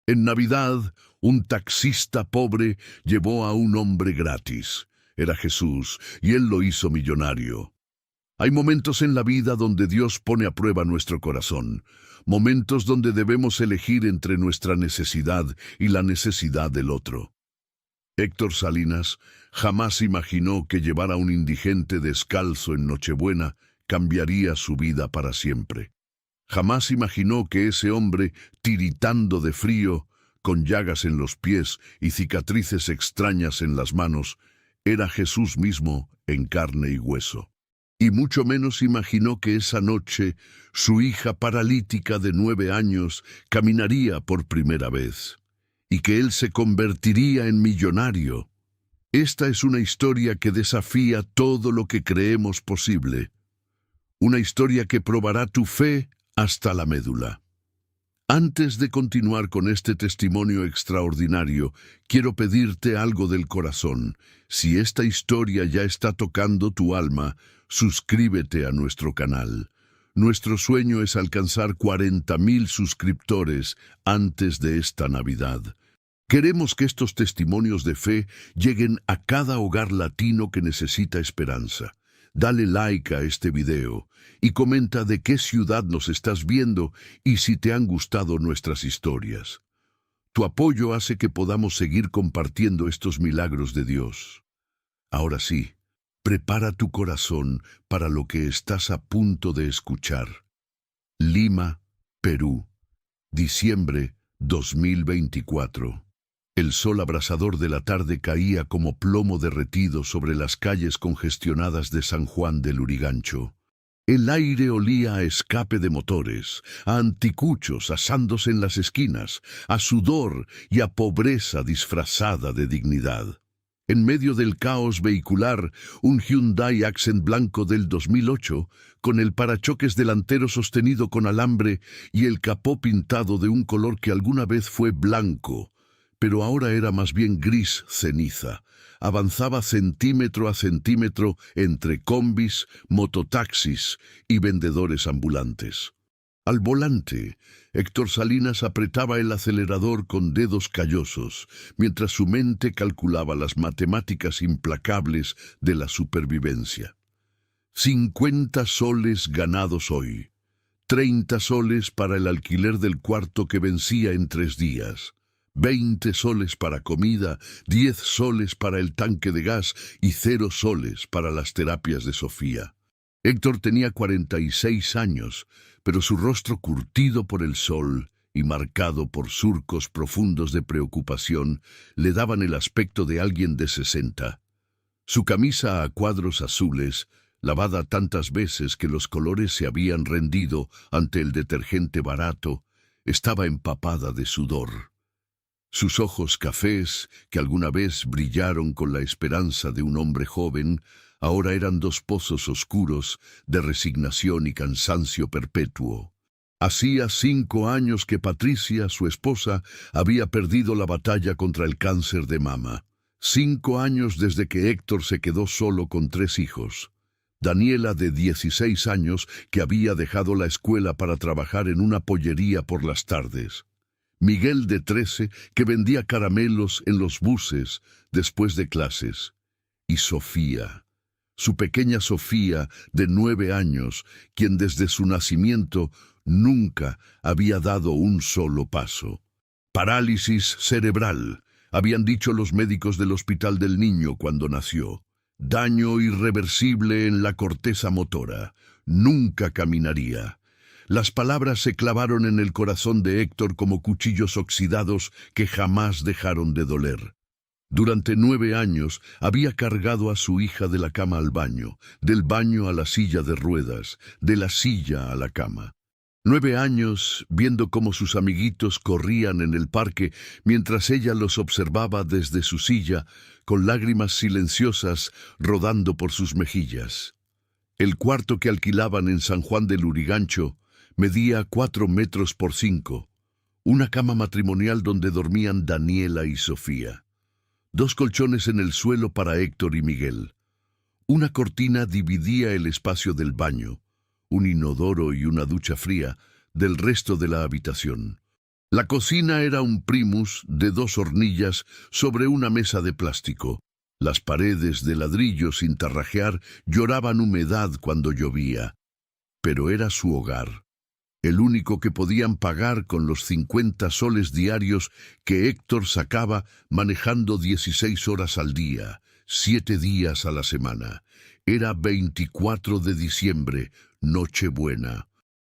En Navidad, un taxista pobre llevó a un hombre gratis. Era Jesús, y él lo hizo millonario. Hay momentos en la vida donde Dios pone a prueba nuestro corazón, momentos donde debemos elegir entre nuestra necesidad y la necesidad del otro. Héctor Salinas jamás imaginó que llevar a un indigente descalzo en Nochebuena cambiaría su vida para siempre. Jamás imaginó que ese hombre, tiritando de frío, con llagas en los pies y cicatrices extrañas en las manos, era Jesús mismo en carne y hueso. Y mucho menos imaginó que esa noche su hija paralítica de 9 años caminaría por primera vez, y que él se convertiría en millonario. Esta es una historia que desafía todo lo que creemos posible. Una historia que probará tu fe hasta la médula. Antes de continuar con este testimonio extraordinario, quiero pedirte algo del corazón. Si esta historia ya está tocando tu alma, suscríbete a nuestro canal. Nuestro sueño es alcanzar 40,000 suscriptores antes de esta Navidad. Queremos que estos testimonios de fe lleguen a cada hogar latino que necesita esperanza. Dale like a este video y comenta de qué ciudad nos estás viendo y si te han gustado nuestras historias. Tu apoyo hace que podamos seguir compartiendo estos milagros de Dios. Ahora sí, prepara tu corazón para lo que estás a punto de escuchar. Lima, Perú, diciembre 2024. El sol abrasador de la tarde caía como plomo derretido sobre las calles congestionadas de San Juan del Lurigancho. El aire olía a escape de motores, a anticuchos asándose en las esquinas, a sudor y a pobreza disfrazada de dignidad. En medio del caos vehicular, un Hyundai Accent blanco del 2008, con el parachoques delantero sostenido con alambre y el capó pintado de un color que alguna vez fue blanco, pero ahora era más bien gris ceniza. Avanzaba centímetro a centímetro entre combis, mototaxis y vendedores ambulantes. Al volante, Héctor Salinas apretaba el acelerador con dedos callosos, mientras su mente calculaba las matemáticas implacables de la supervivencia. 50 soles ganados hoy, 30 soles para el alquiler del cuarto que vencía en 3 días. 20 soles para comida, 10 soles para el tanque de gas y 0 soles para las terapias de Sofía. Héctor tenía 46 años, pero su rostro curtido por el sol y marcado por surcos profundos de preocupación le daban el aspecto de alguien de 60. Su camisa a cuadros azules, lavada tantas veces que los colores se habían rendido ante el detergente barato, estaba empapada de sudor. Sus ojos cafés, que alguna vez brillaron con la esperanza de un hombre joven, ahora eran 2 pozos oscuros de resignación y cansancio perpetuo. Hacía 5 años que Patricia, su esposa, había perdido la batalla contra el cáncer de mama. 5 años desde que Héctor se quedó solo con 3 hijos. Daniela, de 16 años, que había dejado la escuela para trabajar en una pollería por las tardes. Miguel, de 13, que vendía caramelos en los buses después de clases. Y Sofía, su pequeña Sofía, de 9 años, quien desde su nacimiento nunca había dado un solo paso. Parálisis cerebral, habían dicho los médicos del Hospital del Niño cuando nació. Daño irreversible en la corteza motora. Nunca caminaría. Las palabras se clavaron en el corazón de Héctor como cuchillos oxidados que jamás dejaron de doler. Durante 9 años había cargado a su hija de la cama al baño, del baño a la silla de ruedas, de la silla a la cama. 9 años viendo cómo sus amiguitos corrían en el parque mientras ella los observaba desde su silla, con lágrimas silenciosas rodando por sus mejillas. El cuarto que alquilaban en San Juan del Lurigancho medía 4 metros por 5, una cama matrimonial donde dormían Daniela y Sofía. 2 colchones en el suelo para Héctor y Miguel. Una cortina dividía el espacio del baño, un inodoro y una ducha fría del resto de la habitación. La cocina era un primus de 2 hornillas sobre una mesa de plástico. Las paredes de ladrillo sin tarrajear lloraban humedad cuando llovía. Pero era su hogar, el único que podían pagar con los 50 soles diarios que Héctor sacaba manejando 16 horas al día, 7 días a la semana. Era 24 de diciembre, Nochebuena.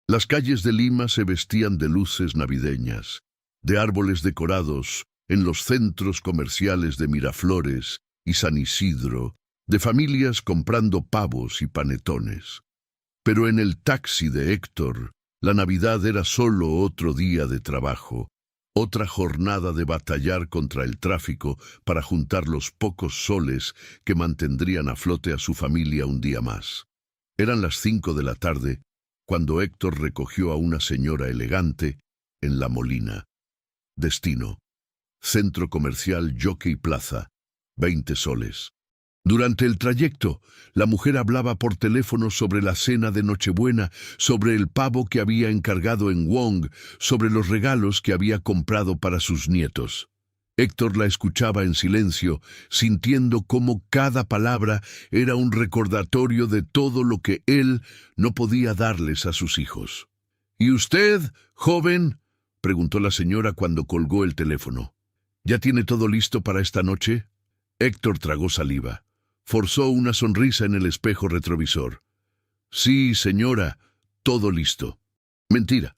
Las calles de Lima se vestían de luces navideñas, de árboles decorados en los centros comerciales de Miraflores y San Isidro, de familias comprando pavos y panetones. Pero en el taxi de Héctor, la Navidad era solo otro día de trabajo, otra jornada de batallar contra el tráfico para juntar los pocos soles que mantendrían a flote a su familia un día más. Eran las 5 de la tarde cuando Héctor recogió a una señora elegante en La Molina. Destino: Centro Comercial Jockey Plaza, 20 soles. Durante el trayecto, la mujer hablaba por teléfono sobre la cena de Nochebuena, sobre el pavo que había encargado en Wong, sobre los regalos que había comprado para sus nietos. Héctor la escuchaba en silencio, sintiendo cómo cada palabra era un recordatorio de todo lo que él no podía darles a sus hijos. «¿Y usted, joven?», preguntó la señora cuando colgó el teléfono. «¿Ya tiene todo listo para esta noche?». Héctor tragó saliva. Forzó una sonrisa en el espejo retrovisor. «Sí, señora, todo listo». Mentira.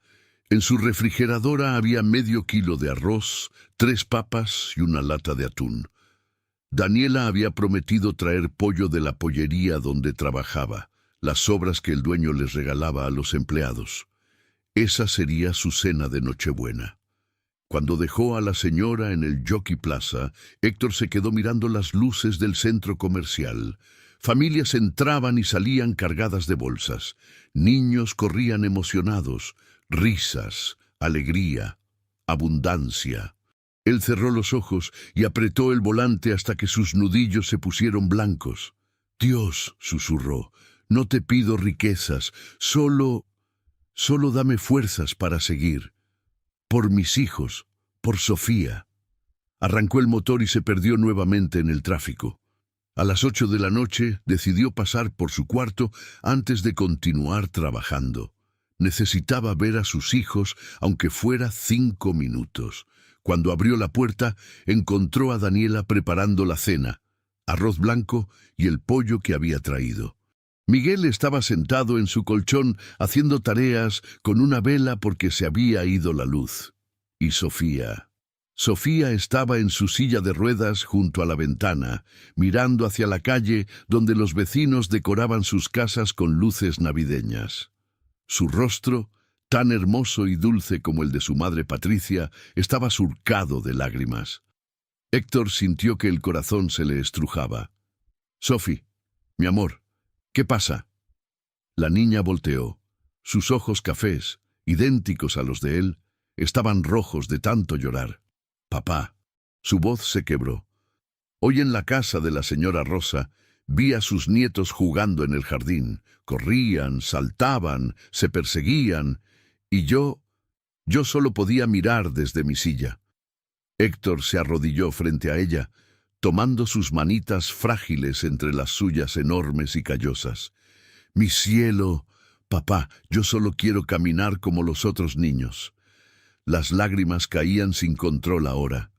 En su refrigeradora había medio kilo de arroz, 3 papas y una lata de atún. Daniela había prometido traer pollo de la pollería donde trabajaba, las sobras que el dueño les regalaba a los empleados. Esa sería su cena de Nochebuena. Cuando dejó a la señora en el Jockey Plaza, Héctor se quedó mirando las luces del centro comercial. Familias entraban y salían cargadas de bolsas. Niños corrían emocionados. Risas, alegría, abundancia. Él cerró los ojos y apretó el volante hasta que sus nudillos se pusieron blancos. «Dios», susurró, «no te pido riquezas, solo dame fuerzas para seguir. Por mis hijos, por Sofía». Arrancó el motor y se perdió nuevamente en el tráfico. A las 8 de la noche decidió pasar por su cuarto antes de continuar trabajando. Necesitaba ver a sus hijos, aunque fuera 5 minutos. Cuando abrió la puerta, encontró a Daniela preparando la cena, arroz blanco y el pollo que había traído. Miguel estaba sentado en su colchón haciendo tareas con una vela porque se había ido la luz. Y Sofía estaba en su silla de ruedas junto a la ventana, mirando hacia la calle donde los vecinos decoraban sus casas con luces navideñas. Su rostro, tan hermoso y dulce como el de su madre Patricia, estaba surcado de lágrimas. Héctor sintió que el corazón se le estrujaba. «Sophie, mi amor, ¿qué pasa?». La niña volteó. Sus ojos cafés, idénticos a los de él, estaban rojos de tanto llorar. «Papá». Su voz se quebró. «Hoy en la casa de la señora Rosa vi a sus nietos jugando en el jardín. Corrían, saltaban, se perseguían, y yo solo podía mirar desde mi silla». Héctor se arrodilló frente a ella, tomando sus manitas frágiles entre las suyas enormes y callosas. «Mi cielo, papá, yo solo quiero caminar como los otros niños». Las lágrimas caían sin control ahora.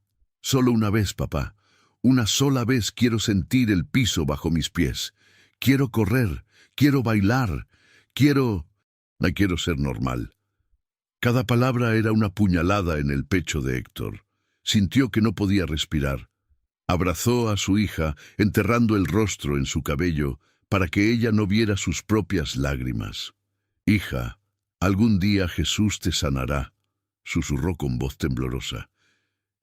«Solo una vez, papá. Una sola vez quiero sentir el piso bajo mis pies. Quiero correr, quiero bailar, quiero ser normal». Cada palabra era una puñalada en el pecho de Héctor. Sintió que no podía respirar. Abrazó a su hija, enterrando el rostro en su cabello, para que ella no viera sus propias lágrimas. «Hija, algún día Jesús te sanará», susurró con voz temblorosa.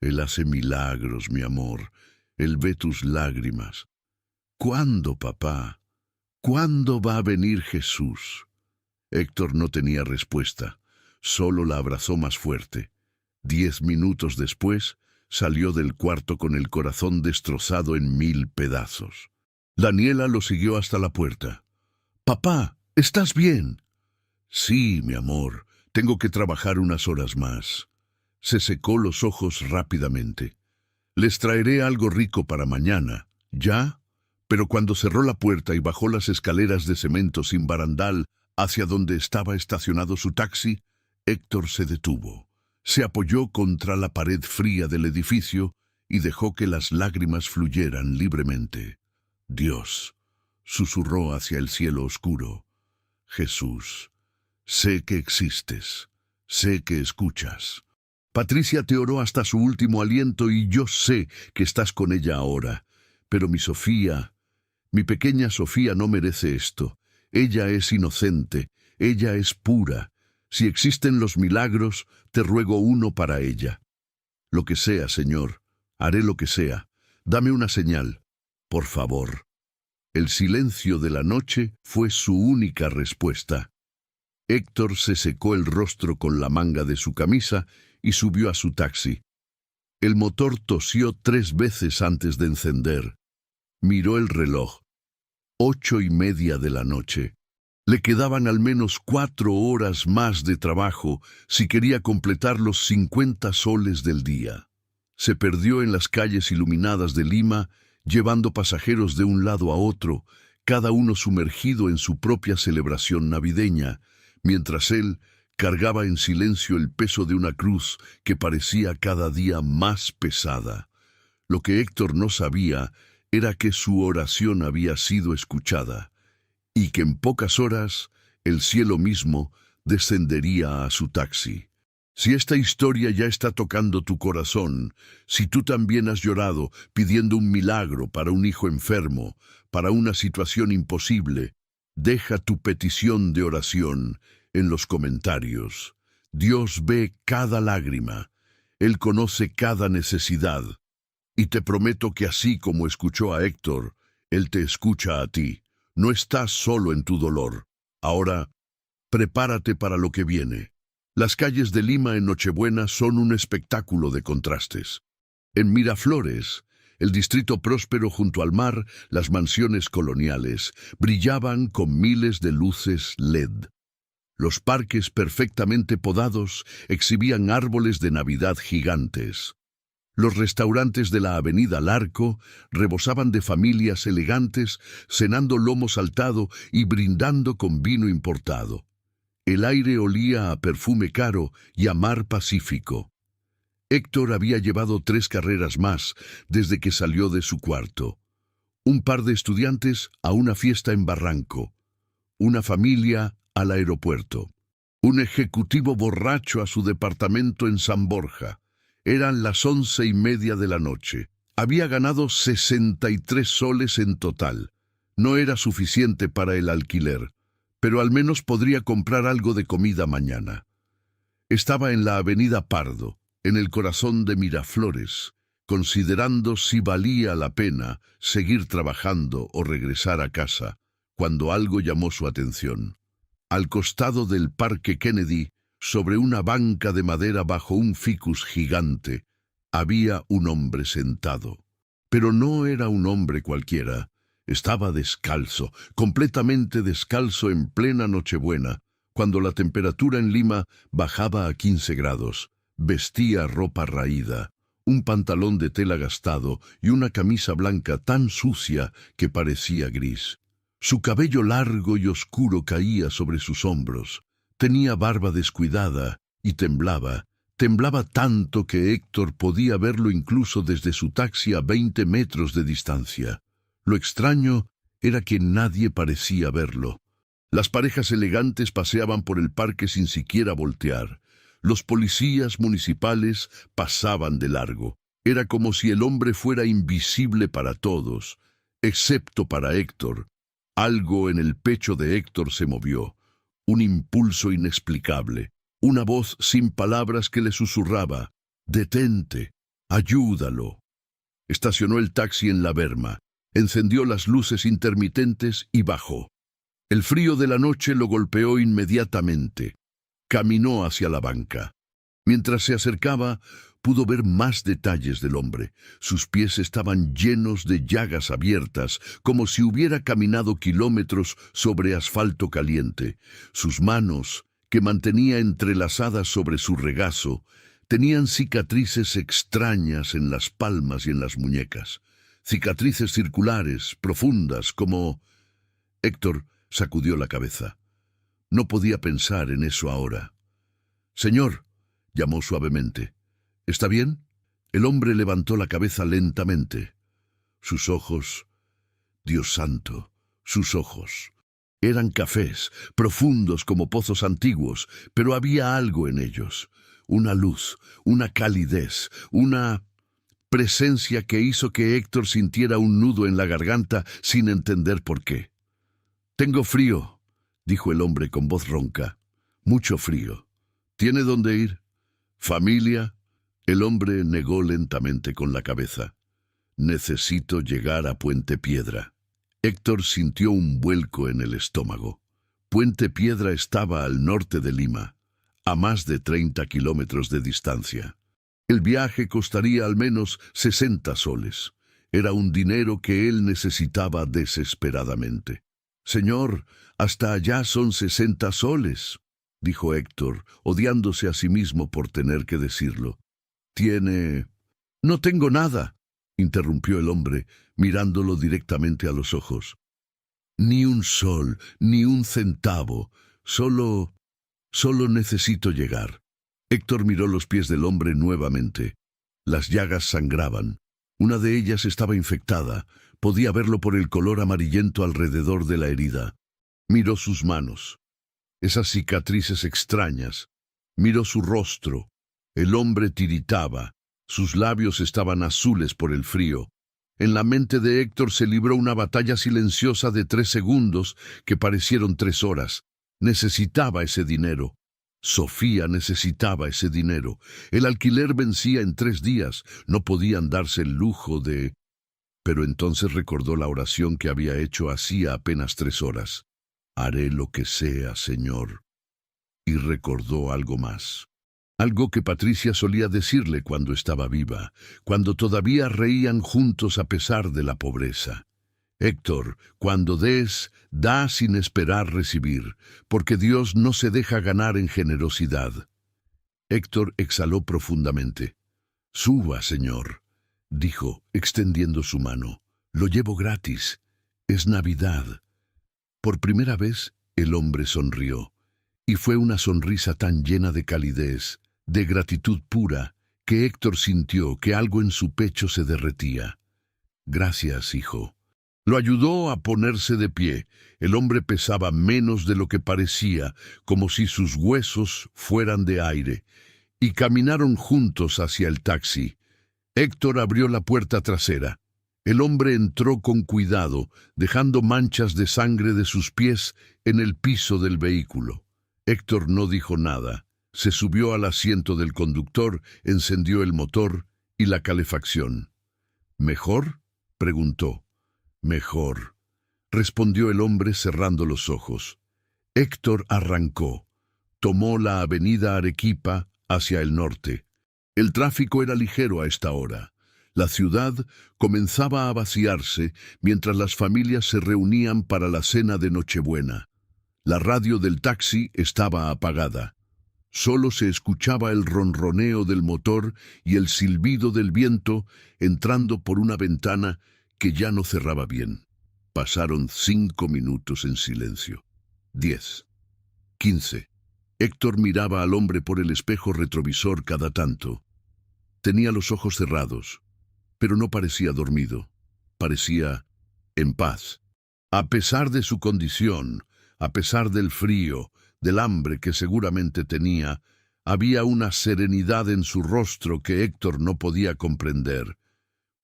«Él hace milagros, mi amor. Él ve tus lágrimas». «¿Cuándo, papá? ¿Cuándo va a venir Jesús?». Héctor no tenía respuesta. Solo la abrazó más fuerte. 10 minutos después, salió del cuarto con el corazón destrozado en 1000 pedazos. Daniela lo siguió hasta la puerta. «Papá, ¿estás bien?». «Sí, mi amor. Tengo que trabajar unas horas más». Se secó los ojos rápidamente. Les traeré algo rico para mañana. ¿Ya? Pero cuando cerró la puerta y bajó las escaleras de cemento sin barandal hacia donde estaba estacionado su taxi, Héctor se detuvo. Se apoyó contra la pared fría del edificio y dejó que las lágrimas fluyeran libremente. Dios, susurró hacia el cielo oscuro. Jesús, sé que existes, sé que escuchas. Patricia te oró hasta su último aliento y yo sé que estás con ella ahora. Pero mi Sofía, mi pequeña Sofía no merece esto. Ella es inocente, ella es pura. Si existen los milagros, te ruego uno para ella. Lo que sea, Señor, haré lo que sea. Dame una señal, por favor. El silencio de la noche fue su única respuesta. Héctor se secó el rostro con la manga de su camisa y subió a su taxi. El motor tosió 3 veces antes de encender. Miró el reloj. 8:30 de la noche. Le quedaban al menos 4 horas más de trabajo si quería completar los 50 soles del día. Se perdió en las calles iluminadas de Lima, llevando pasajeros de un lado a otro, cada uno sumergido en su propia celebración navideña, mientras él cargaba en silencio el peso de una cruz que parecía cada día más pesada. Lo que Héctor no sabía era que su oración había sido escuchada, y que en pocas horas el cielo mismo descendería a su taxi. Si esta historia ya está tocando tu corazón, si tú también has llorado pidiendo un milagro para un hijo enfermo, para una situación imposible, deja tu petición de oración en los comentarios. Dios ve cada lágrima, Él conoce cada necesidad, y te prometo que así como escuchó a Héctor, Él te escucha a ti. No estás solo en tu dolor. Ahora, prepárate para lo que viene. Las calles de Lima en Nochebuena son un espectáculo de contrastes. En Miraflores, el distrito próspero junto al mar, las mansiones coloniales, brillaban con miles de luces LED. Los parques perfectamente podados exhibían árboles de Navidad gigantes. Los restaurantes de la avenida Larco rebosaban de familias elegantes, cenando lomo saltado y brindando con vino importado. El aire olía a perfume caro y a mar Pacífico. Héctor había llevado 3 carreras más desde que salió de su cuarto. Un par de estudiantes a una fiesta en Barranco. Una familia al aeropuerto. Un ejecutivo borracho a su departamento en San Borja. Eran las 11:30 de la noche. Había ganado 63 soles en total. No era suficiente para el alquiler, pero al menos podría comprar algo de comida mañana. Estaba en la avenida Pardo, en el corazón de Miraflores, considerando si valía la pena seguir trabajando o regresar a casa, cuando algo llamó su atención. Al costado del Parque Kennedy, sobre una banca de madera bajo un ficus gigante, había un hombre sentado. Pero no era un hombre cualquiera. Estaba descalzo, completamente descalzo en plena Nochebuena, cuando la temperatura en Lima bajaba a 15 grados. Vestía ropa raída, un pantalón de tela gastado y una camisa blanca tan sucia que parecía gris. Su cabello largo y oscuro caía sobre sus hombros. Tenía barba descuidada y temblaba tanto que Héctor podía verlo incluso desde su taxi a 20 metros de distancia. Lo extraño era que nadie parecía verlo. Las parejas elegantes paseaban por el parque sin siquiera voltear. Los policías municipales pasaban de largo. Era como si el hombre fuera invisible para todos, excepto para Héctor. Algo en el pecho de Héctor se movió. Un impulso inexplicable, una voz sin palabras que le susurraba: «Detente, ayúdalo». Estacionó el taxi en la berma, encendió las luces intermitentes y bajó. El frío de la noche lo golpeó inmediatamente. Caminó hacia la banca. Mientras se acercaba, pudo ver más detalles del hombre. Sus pies estaban llenos de llagas abiertas, como si hubiera caminado kilómetros sobre asfalto caliente. Sus manos, que mantenía entrelazadas sobre su regazo, Tenían cicatrices extrañas en las palmas y en las muñecas. Cicatrices circulares, profundas, como... Héctor sacudió la cabeza. No podía pensar en eso ahora. «Señor», llamó suavemente. «¿Está bien?» El hombre levantó la cabeza lentamente. Sus ojos... Dios santo, sus ojos. Eran cafés, profundos como pozos antiguos, pero había algo en ellos. Una luz, una calidez, una presencia que hizo que Héctor sintiera un nudo en la garganta sin entender por qué. «Tengo frío», dijo el hombre con voz ronca. «Mucho frío. ¿Tiene dónde ir? ¿Familia?» El hombre negó lentamente con la cabeza. «Necesito llegar a Puente Piedra». Héctor sintió un vuelco en el estómago. Puente Piedra estaba al norte de Lima, a más de 30 kilómetros de distancia. El viaje costaría al menos 60 soles. Era un dinero que él necesitaba desesperadamente. «Señor, hasta allá son 60 soles», dijo Héctor, odiándose a sí mismo por tener que decirlo. «Tiene...» «No tengo nada», interrumpió el hombre, mirándolo directamente a los ojos. «Ni un sol, ni un centavo. Solo necesito llegar». Héctor miró los pies del hombre nuevamente. Las llagas sangraban. Una de ellas estaba infectada. Podía verlo por el color amarillento alrededor de la herida. Miró sus manos, esas cicatrices extrañas. Miró su rostro. El hombre tiritaba. Sus labios estaban azules por el frío. En la mente de Héctor se libró una batalla silenciosa de 3 segundos que parecieron 3 horas. Necesitaba ese dinero. Sofía necesitaba ese dinero. El alquiler vencía en 3 días. No podían darse el lujo de... Pero entonces recordó la oración que había hecho hacía apenas 3 horas. «Haré lo que sea, Señor». Y recordó algo más. Algo que Patricia solía decirle cuando estaba viva, cuando todavía reían juntos a pesar de la pobreza. «Héctor, cuando des, da sin esperar recibir, porque Dios no se deja ganar en generosidad». Héctor exhaló profundamente. «Suba, Señor», dijo, extendiendo su mano. «Lo llevo gratis. Es Navidad». Por primera vez, el hombre sonrió, y fue una sonrisa tan llena de calidez, de gratitud pura, que Héctor sintió que algo en su pecho se derretía. «Gracias, hijo». Lo ayudó a ponerse de pie. El hombre pesaba menos de lo que parecía, como si sus huesos fueran de aire, y caminaron juntos hacia el taxi. Héctor abrió la puerta trasera. El hombre entró con cuidado, dejando manchas de sangre de sus pies en el piso del vehículo. Héctor no dijo nada. Se subió al asiento del conductor, encendió el motor y la calefacción. «¿Mejor?», preguntó. «Mejor», respondió el hombre cerrando los ojos. Héctor arrancó. Tomó la avenida Arequipa hacia el norte. El tráfico era ligero a esta hora. La ciudad comenzaba a vaciarse mientras las familias se reunían para la cena de Nochebuena. La radio del taxi estaba apagada. Solo se escuchaba el ronroneo del motor y el silbido del viento entrando por una ventana que ya no cerraba bien. Pasaron 5 minutos en silencio. 10. 15. Héctor miraba al hombre por el espejo retrovisor cada tanto. Tenía los ojos cerrados, pero no parecía dormido. Parecía en paz. A pesar de su condición, a pesar del frío, del hambre que seguramente tenía, había una serenidad en su rostro que Héctor no podía comprender.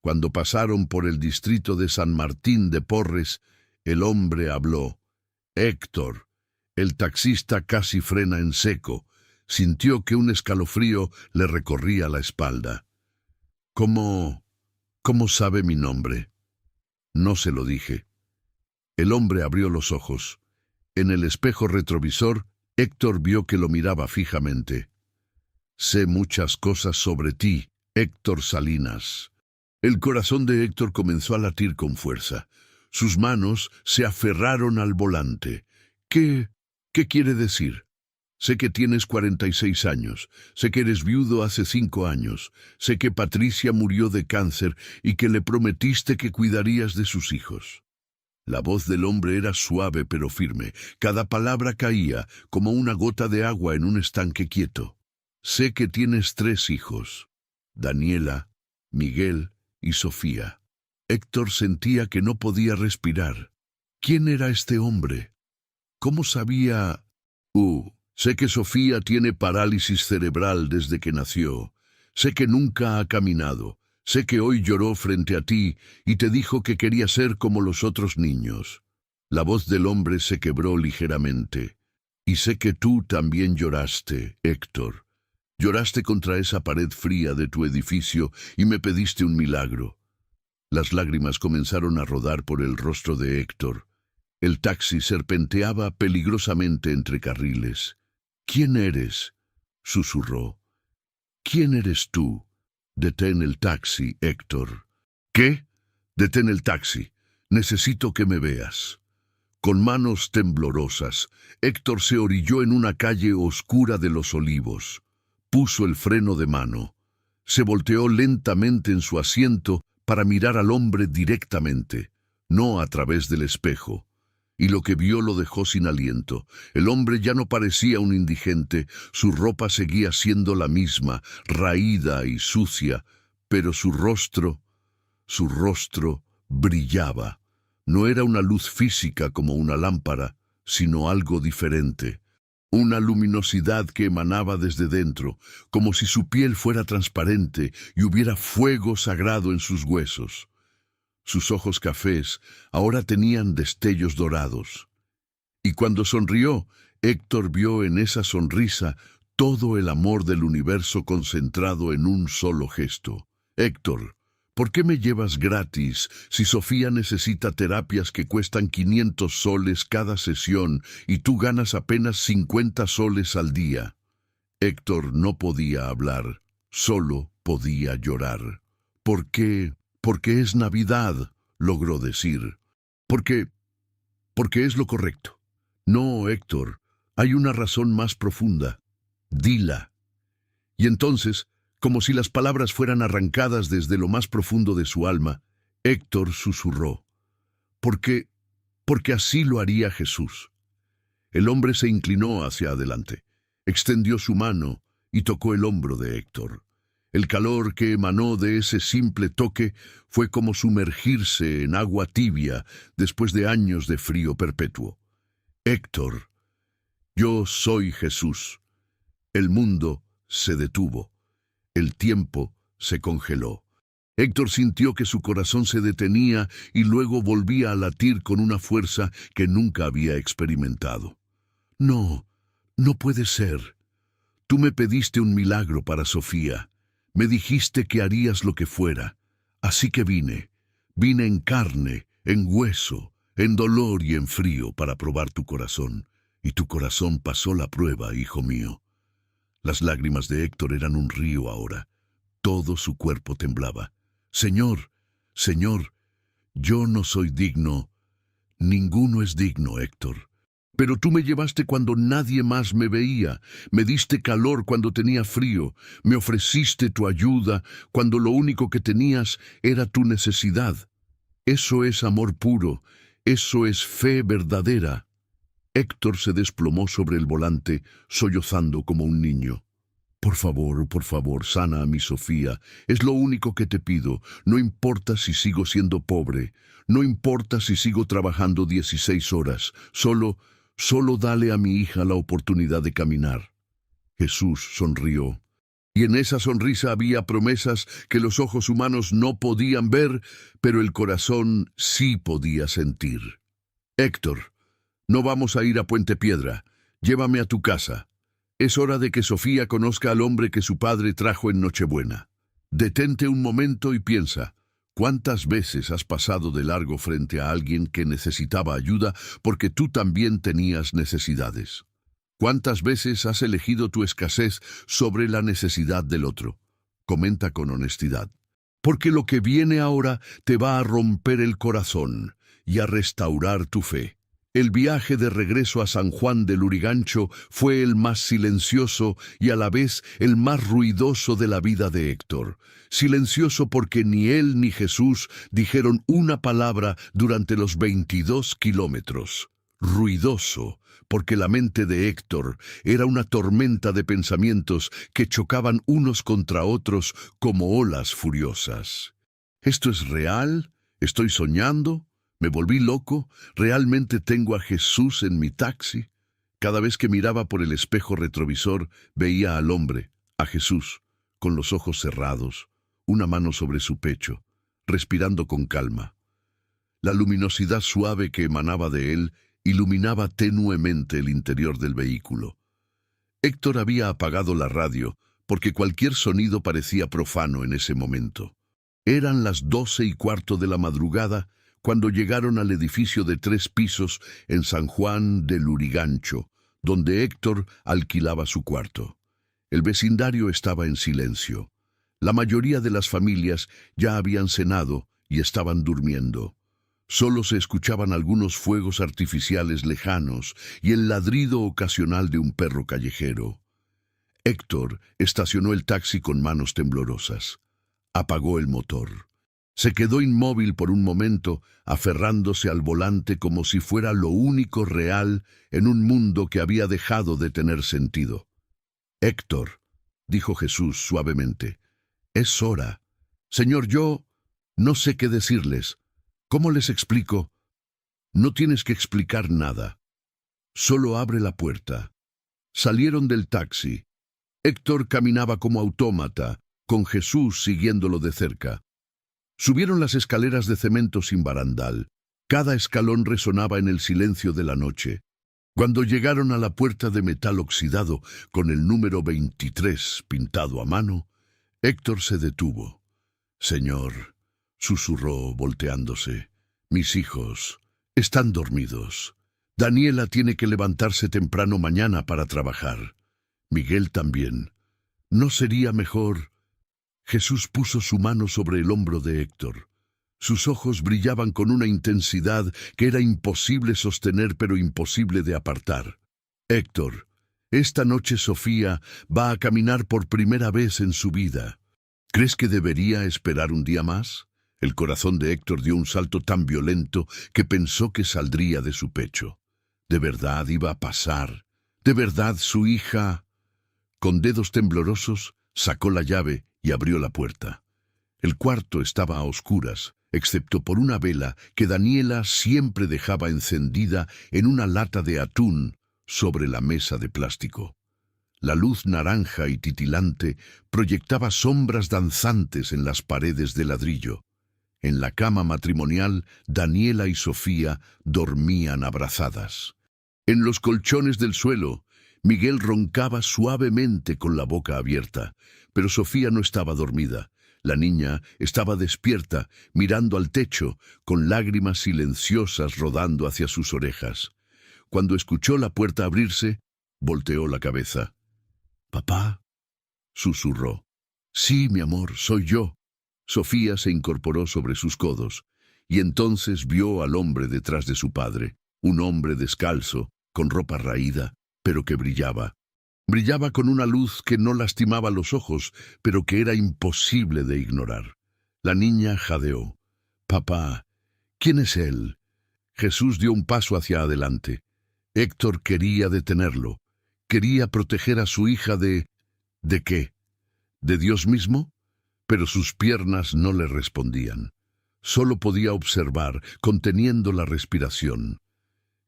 Cuando pasaron por el distrito de San Martín de Porres, el hombre habló. «Héctor». El taxista casi frena en seco. Sintió que un escalofrío le recorría la espalda. «¿Cómo sabe mi nombre?» «No se lo dije». El hombre abrió los ojos. En el espejo retrovisor, Héctor vio que lo miraba fijamente. «Sé muchas cosas sobre ti, Héctor Salinas». El corazón de Héctor comenzó a latir con fuerza. Sus manos se aferraron al volante. ¿Qué quiere decir? Sé que tienes 46 años, sé que eres viudo hace 5 años, sé que Patricia murió de cáncer y que le prometiste que cuidarías de sus hijos. La voz del hombre era suave pero firme. Cada palabra caía como una gota de agua en un estanque quieto. Sé que tienes 3 hijos, Daniela, Miguel y Sofía. Héctor sentía que no podía respirar. ¿Quién era este hombre? ¿Cómo sabía? Sé que Sofía tiene parálisis cerebral desde que nació. Sé que nunca ha caminado. Sé que hoy lloró frente a ti y te dijo que quería ser como los otros niños. La voz del hombre se quebró ligeramente. Y sé que tú también lloraste, Héctor. Lloraste contra esa pared fría de tu edificio y me pediste un milagro. Las lágrimas comenzaron a rodar por el rostro de Héctor. El taxi serpenteaba peligrosamente entre carriles. ¿Quién eres?, susurró. ¿Quién eres tú? Detén el taxi, Héctor. ¿Qué? Detén el taxi. Necesito que me veas. Con manos temblorosas, Héctor se orilló en una calle oscura de Los Olivos. Puso el freno de mano. Se volteó lentamente en su asiento para mirar al hombre directamente, no a través del espejo. Y lo que vio lo dejó sin aliento. El hombre ya no parecía un indigente, su ropa seguía siendo la misma, raída y sucia, pero su rostro brillaba. No era una luz física como una lámpara, sino algo diferente. Una luminosidad que emanaba desde dentro, como si su piel fuera transparente y hubiera fuego sagrado en sus huesos. Sus ojos cafés ahora tenían destellos dorados. Y cuando sonrió, Héctor vio en esa sonrisa todo el amor del universo concentrado en un solo gesto. Héctor, ¿por qué me llevas gratis si Sofía necesita terapias que cuestan 500 soles cada sesión y tú ganas apenas 50 soles al día? Héctor no podía hablar, solo podía llorar. ¿Por qué? Porque es Navidad, logró decir. Porque es lo correcto. No, Héctor, hay una razón más profunda. Dila. Y entonces, como si las palabras fueran arrancadas desde lo más profundo de su alma, Héctor susurró. Porque así lo haría Jesús. El hombre se inclinó hacia adelante, extendió su mano y tocó el hombro de Héctor. El calor que emanó de ese simple toque fue como sumergirse en agua tibia después de años de frío perpetuo. Héctor, yo soy Jesús. El mundo se detuvo. El tiempo se congeló. Héctor sintió que su corazón se detenía y luego volvía a latir con una fuerza que nunca había experimentado. No, no puede ser. Tú me pediste un milagro para Sofía. Me dijiste que harías lo que fuera. Así que vine. Vine en carne, en hueso, en dolor y en frío para probar tu corazón. Y tu corazón pasó la prueba, hijo mío. Las lágrimas de Héctor eran un río ahora. Todo su cuerpo temblaba. Señor, Señor, yo no soy digno. Ninguno es digno, Héctor. Pero tú me llevaste cuando nadie más me veía, me diste calor cuando tenía frío, me ofreciste tu ayuda cuando lo único que tenías era tu necesidad. Eso es amor puro, eso es fe verdadera. Héctor se desplomó sobre el volante, sollozando como un niño. Por favor, sana a mi Sofía. Es lo único que te pido. No importa si sigo siendo pobre. No importa si sigo trabajando 16 horas. Solo dale a mi hija la oportunidad de caminar. Jesús sonrió. Y en esa sonrisa había promesas que los ojos humanos no podían ver, pero el corazón sí podía sentir. Héctor, no vamos a ir a Puente Piedra. Llévame a tu casa. Es hora de que Sofía conozca al hombre que su padre trajo en Nochebuena. Detente un momento y piensa, ¿cuántas veces has pasado de largo frente a alguien que necesitaba ayuda porque tú también tenías necesidades? ¿Cuántas veces has elegido tu escasez sobre la necesidad del otro? Comenta con honestidad. Porque lo que viene ahora te va a romper el corazón y a restaurar tu fe. El viaje de regreso a San Juan de Lurigancho fue el más silencioso y a la vez el más ruidoso de la vida de Héctor. Silencioso porque ni él ni Jesús dijeron una palabra durante los 22 kilómetros. Ruidoso porque la mente de Héctor era una tormenta de pensamientos que chocaban unos contra otros como olas furiosas. ¿Esto es real? ¿Estoy soñando? ¿Me volví loco? ¿Realmente tengo a Jesús en mi taxi? Cada vez que miraba por el espejo retrovisor, veía al hombre, a Jesús, con los ojos cerrados, una mano sobre su pecho, respirando con calma. La luminosidad suave que emanaba de él iluminaba tenuemente el interior del vehículo. Héctor había apagado la radio, porque cualquier sonido parecía profano en ese momento. Eran las 12:15 de la madrugada, cuando llegaron al edificio de 3 pisos en San Juan de Lurigancho, donde Héctor alquilaba su cuarto. El vecindario estaba en silencio. La mayoría de las familias ya habían cenado y estaban durmiendo. Solo se escuchaban algunos fuegos artificiales lejanos y el ladrido ocasional de un perro callejero. Héctor estacionó el taxi con manos temblorosas. Apagó el motor. Se quedó inmóvil por un momento, aferrándose al volante como si fuera lo único real en un mundo que había dejado de tener sentido. «Héctor», dijo Jesús suavemente, «es hora. Señor, yo no sé qué decirles. ¿Cómo les explico?» «No tienes que explicar nada. Solo abre la puerta». Salieron del taxi. Héctor caminaba como autómata, con Jesús siguiéndolo de cerca. Subieron las escaleras de cemento sin barandal. Cada escalón resonaba en el silencio de la noche. Cuando llegaron a la puerta de metal oxidado, con el número 23 pintado a mano, Héctor se detuvo. «Señor», susurró volteándose, «mis hijos están dormidos. Daniela tiene que levantarse temprano mañana para trabajar. Miguel también. ¿No sería mejor?» Jesús puso su mano sobre el hombro de Héctor. Sus ojos brillaban con una intensidad que era imposible sostener pero imposible de apartar. «Héctor, esta noche Sofía va a caminar por primera vez en su vida. ¿Crees que debería esperar un día más?» El corazón de Héctor dio un salto tan violento que pensó que saldría de su pecho. ¿De verdad iba a pasar? ¿De verdad su hija? Con dedos temblorosos sacó la llave y abrió la puerta. El cuarto estaba a oscuras, excepto por una vela que Daniela siempre dejaba encendida en una lata de atún sobre la mesa de plástico. La luz naranja y titilante proyectaba sombras danzantes en las paredes de ladrillo. En la cama matrimonial, Daniela y Sofía dormían abrazadas. En los colchones del suelo, Miguel roncaba suavemente con la boca abierta, pero Sofía no estaba dormida. La niña estaba despierta, mirando al techo, con lágrimas silenciosas rodando hacia sus orejas. Cuando escuchó la puerta abrirse, volteó la cabeza. «¿Papá?», susurró. «Sí, mi amor, soy yo». Sofía se incorporó sobre sus codos, y entonces vio al hombre detrás de su padre, un hombre descalzo, con ropa raída, pero que brillaba. Brillaba con una luz que no lastimaba los ojos, pero que era imposible de ignorar. La niña jadeó. «Papá, ¿quién es él?» Jesús dio un paso hacia adelante. Héctor quería detenerlo. Quería proteger a su hija de... ¿De qué? ¿De Dios mismo? Pero sus piernas no le respondían. Solo podía observar, conteniendo la respiración.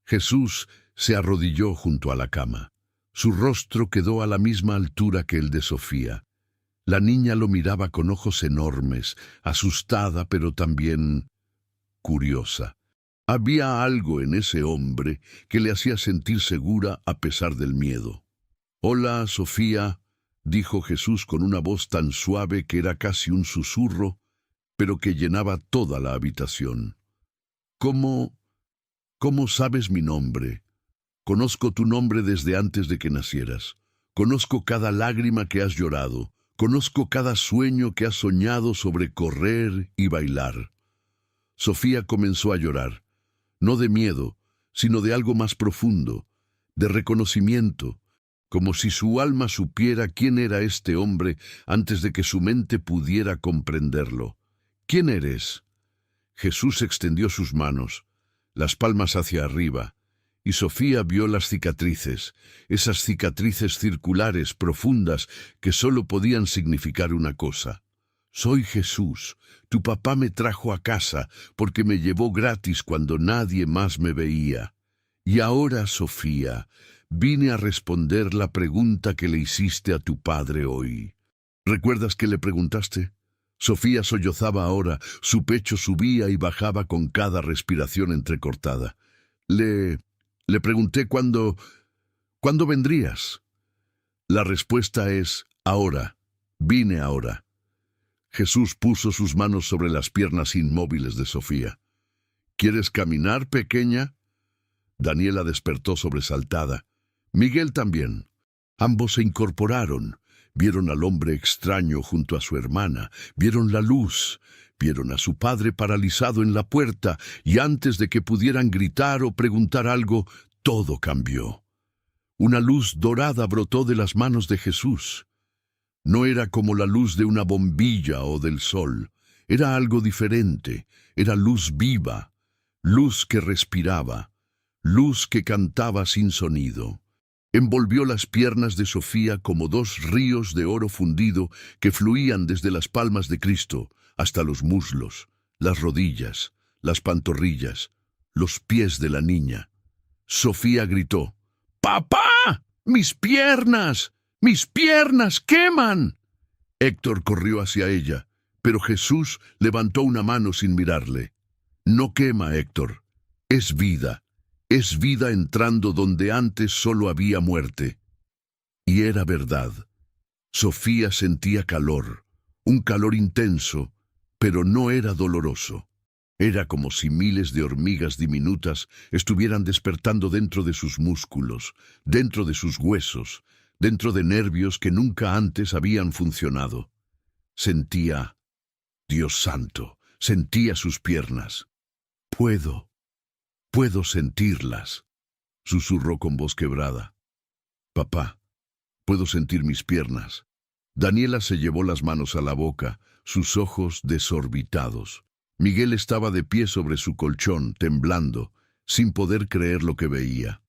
Jesús se arrodilló junto a la cama. Su rostro quedó a la misma altura que el de Sofía. La niña lo miraba con ojos enormes, asustada pero también curiosa. Había algo en ese hombre que le hacía sentir segura a pesar del miedo. «Hola, Sofía», dijo Jesús con una voz tan suave que era casi un susurro, pero que llenaba toda la habitación. «¿Cómo sabes mi nombre? Conozco tu nombre desde antes de que nacieras. Conozco cada lágrima que has llorado. Conozco cada sueño que has soñado sobre correr y bailar». Sofía comenzó a llorar, no de miedo, sino de algo más profundo, de reconocimiento, como si su alma supiera quién era este hombre antes de que su mente pudiera comprenderlo. ¿Quién eres? Jesús extendió sus manos, las palmas hacia arriba, y Sofía vio las cicatrices, esas cicatrices circulares profundas que solo podían significar una cosa. Soy Jesús, tu papá me trajo a casa porque me llevó gratis cuando nadie más me veía. Y ahora, Sofía, vine a responder la pregunta que le hiciste a tu padre hoy. ¿Recuerdas que le preguntaste? Sofía sollozaba ahora, su pecho subía y bajaba con cada respiración entrecortada. Le pregunté ¿cuándo vendrías? La respuesta es ahora, vine ahora. Jesús puso sus manos sobre las piernas inmóviles de Sofía. ¿Quieres caminar, pequeña? Daniela despertó sobresaltada. Miguel también. Ambos se incorporaron. Vieron al hombre extraño junto a su hermana, vieron la luz, vieron a su padre paralizado en la puerta, y antes de que pudieran gritar o preguntar algo, todo cambió. Una luz dorada brotó de las manos de Jesús. No era como la luz de una bombilla o del sol, era algo diferente, era luz viva, luz que respiraba, luz que cantaba sin sonido. Envolvió las piernas de Sofía como dos ríos de oro fundido que fluían desde las palmas de Cristo hasta los muslos, las rodillas, las pantorrillas, los pies de la niña. Sofía gritó, ¡Papá! ¡Mis piernas! ¡Mis piernas queman! Héctor corrió hacia ella, pero Jesús levantó una mano sin mirarle. No quema, Héctor. Es vida. Es vida entrando donde antes solo había muerte. Y era verdad. Sofía sentía calor, un calor intenso, pero no era doloroso. Era como si miles de hormigas diminutas estuvieran despertando dentro de sus músculos, dentro de sus huesos, dentro de nervios que nunca antes habían funcionado. Sentía, Dios santo, sentía sus piernas. Puedo sentirlas, susurró con voz quebrada. Papá, puedo sentir mis piernas. Daniela se llevó las manos a la boca, sus ojos desorbitados. Miguel estaba de pie sobre su colchón, temblando, sin poder creer lo que veía.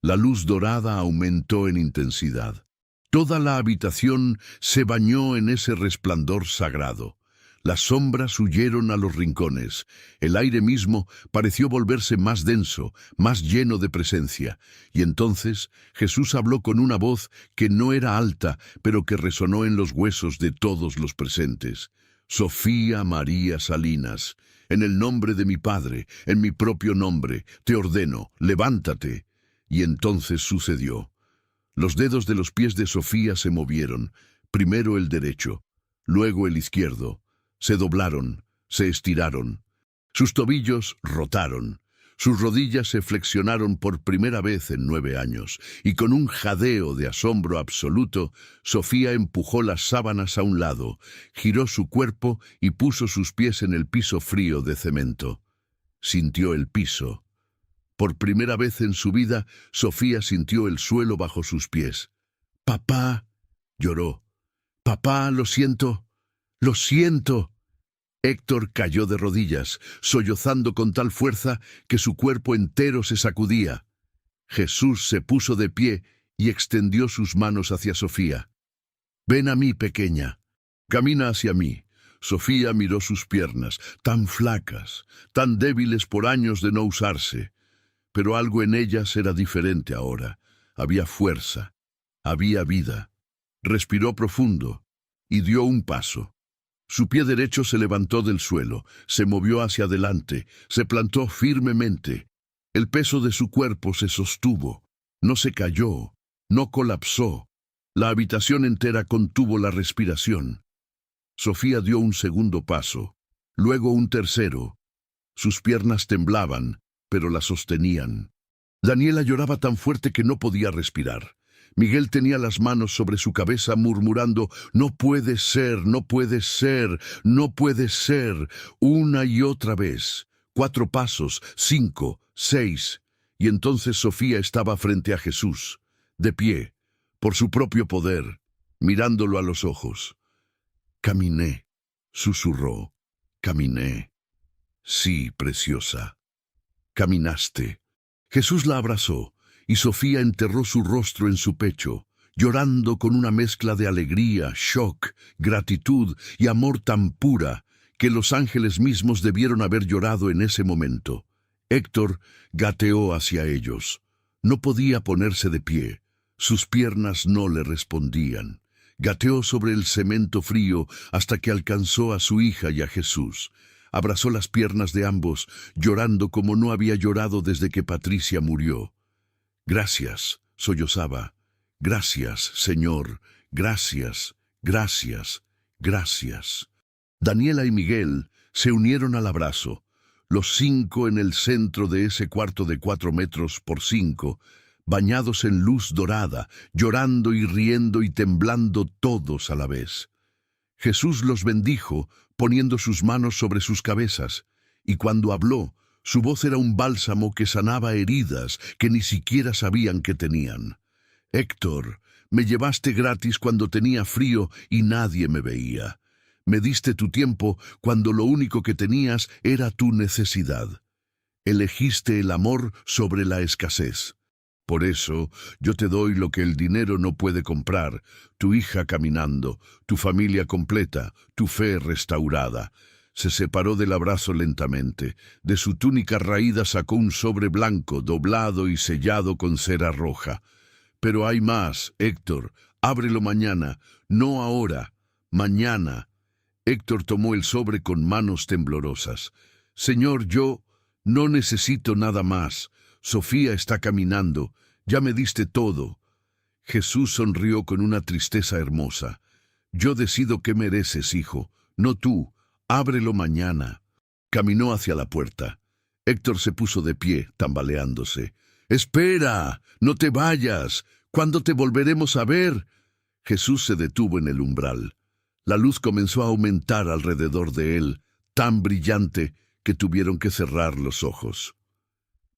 La luz dorada aumentó en intensidad. Toda la habitación se bañó en ese resplandor sagrado. Las sombras huyeron a los rincones. El aire mismo pareció volverse más denso, más lleno de presencia. Y entonces Jesús habló con una voz que no era alta, pero que resonó en los huesos de todos los presentes. Sofía María Salinas, en el nombre de mi Padre, en mi propio nombre, te ordeno, levántate. Y entonces sucedió. Los dedos de los pies de Sofía se movieron, primero el derecho, luego el izquierdo. Se doblaron, se estiraron. Sus tobillos rotaron. Sus rodillas se flexionaron por primera vez en 9 años, y con un jadeo de asombro absoluto, Sofía empujó las sábanas a un lado, giró su cuerpo y puso sus pies en el piso frío de cemento. Sintió el piso. Por primera vez en su vida, Sofía sintió el suelo bajo sus pies. «Papá», lloró. «Papá, lo siento. ¡Lo siento!». Héctor cayó de rodillas, sollozando con tal fuerza que su cuerpo entero se sacudía. Jesús se puso de pie y extendió sus manos hacia Sofía. «Ven a mí, pequeña. Camina hacia mí». Sofía miró sus piernas, tan flacas, tan débiles por años de no usarse. Pero algo en ellas era diferente ahora. Había fuerza, había vida. Respiró profundo y dio un paso. Su pie derecho se levantó del suelo, se movió hacia adelante, se plantó firmemente. El peso de su cuerpo se sostuvo, no se cayó, no colapsó. La habitación entera contuvo la respiración. Sofía dio un segundo paso, luego un tercero. Sus piernas temblaban, pero la sostenían. Daniela lloraba tan fuerte que no podía respirar. Miguel tenía las manos sobre su cabeza murmurando, «No puede ser, no puede ser, no puede ser», una y otra vez. 4 pasos, 5, 6. Y entonces Sofía estaba frente a Jesús, de pie, por su propio poder, mirándolo a los ojos. «Caminé», susurró. «Caminé». «Sí, preciosa. Caminaste». Jesús la abrazó, y Sofía enterró su rostro en su pecho, llorando con una mezcla de alegría, shock, gratitud y amor tan pura que los ángeles mismos debieron haber llorado en ese momento. Héctor gateó hacia ellos. No podía ponerse de pie. Sus piernas no le respondían. Gateó sobre el cemento frío hasta que alcanzó a su hija y a Jesús. Abrazó las piernas de ambos, llorando como no había llorado desde que Patricia murió. «Gracias», sollozaba. «Gracias, Señor. Gracias, gracias, gracias». Daniela y Miguel se unieron al abrazo, los 5 en el centro de ese cuarto de 4 metros por 5, bañados en luz dorada, llorando y riendo y temblando todos a la vez. Jesús los bendijo, poniendo sus manos sobre sus cabezas, y cuando habló, su voz era un bálsamo que sanaba heridas que ni siquiera sabían que tenían. «Héctor, me llevaste gratis cuando tenía frío y nadie me veía. Me diste tu tiempo cuando lo único que tenías era tu necesidad. Elegiste el amor sobre la escasez. Por eso yo te doy lo que el dinero no puede comprar, tu hija caminando, tu familia completa, tu fe restaurada». Se separó del abrazo lentamente. De su túnica raída sacó un sobre blanco, doblado y sellado con cera roja. «Pero hay más, Héctor. Ábrelo mañana. No ahora. Mañana». Héctor tomó el sobre con manos temblorosas. «Señor, yo no necesito nada más. Sofía está caminando. Ya me diste todo». Jesús sonrió con una tristeza hermosa. «Yo decido qué mereces, hijo, no tú. Ábrelo mañana». Caminó hacia la puerta. Héctor se puso de pie, tambaleándose. «¡Espera! ¡No te vayas! ¿Cuándo te volveremos a ver?» Jesús se detuvo en el umbral. La luz comenzó a aumentar alrededor de él, tan brillante que tuvieron que cerrar los ojos.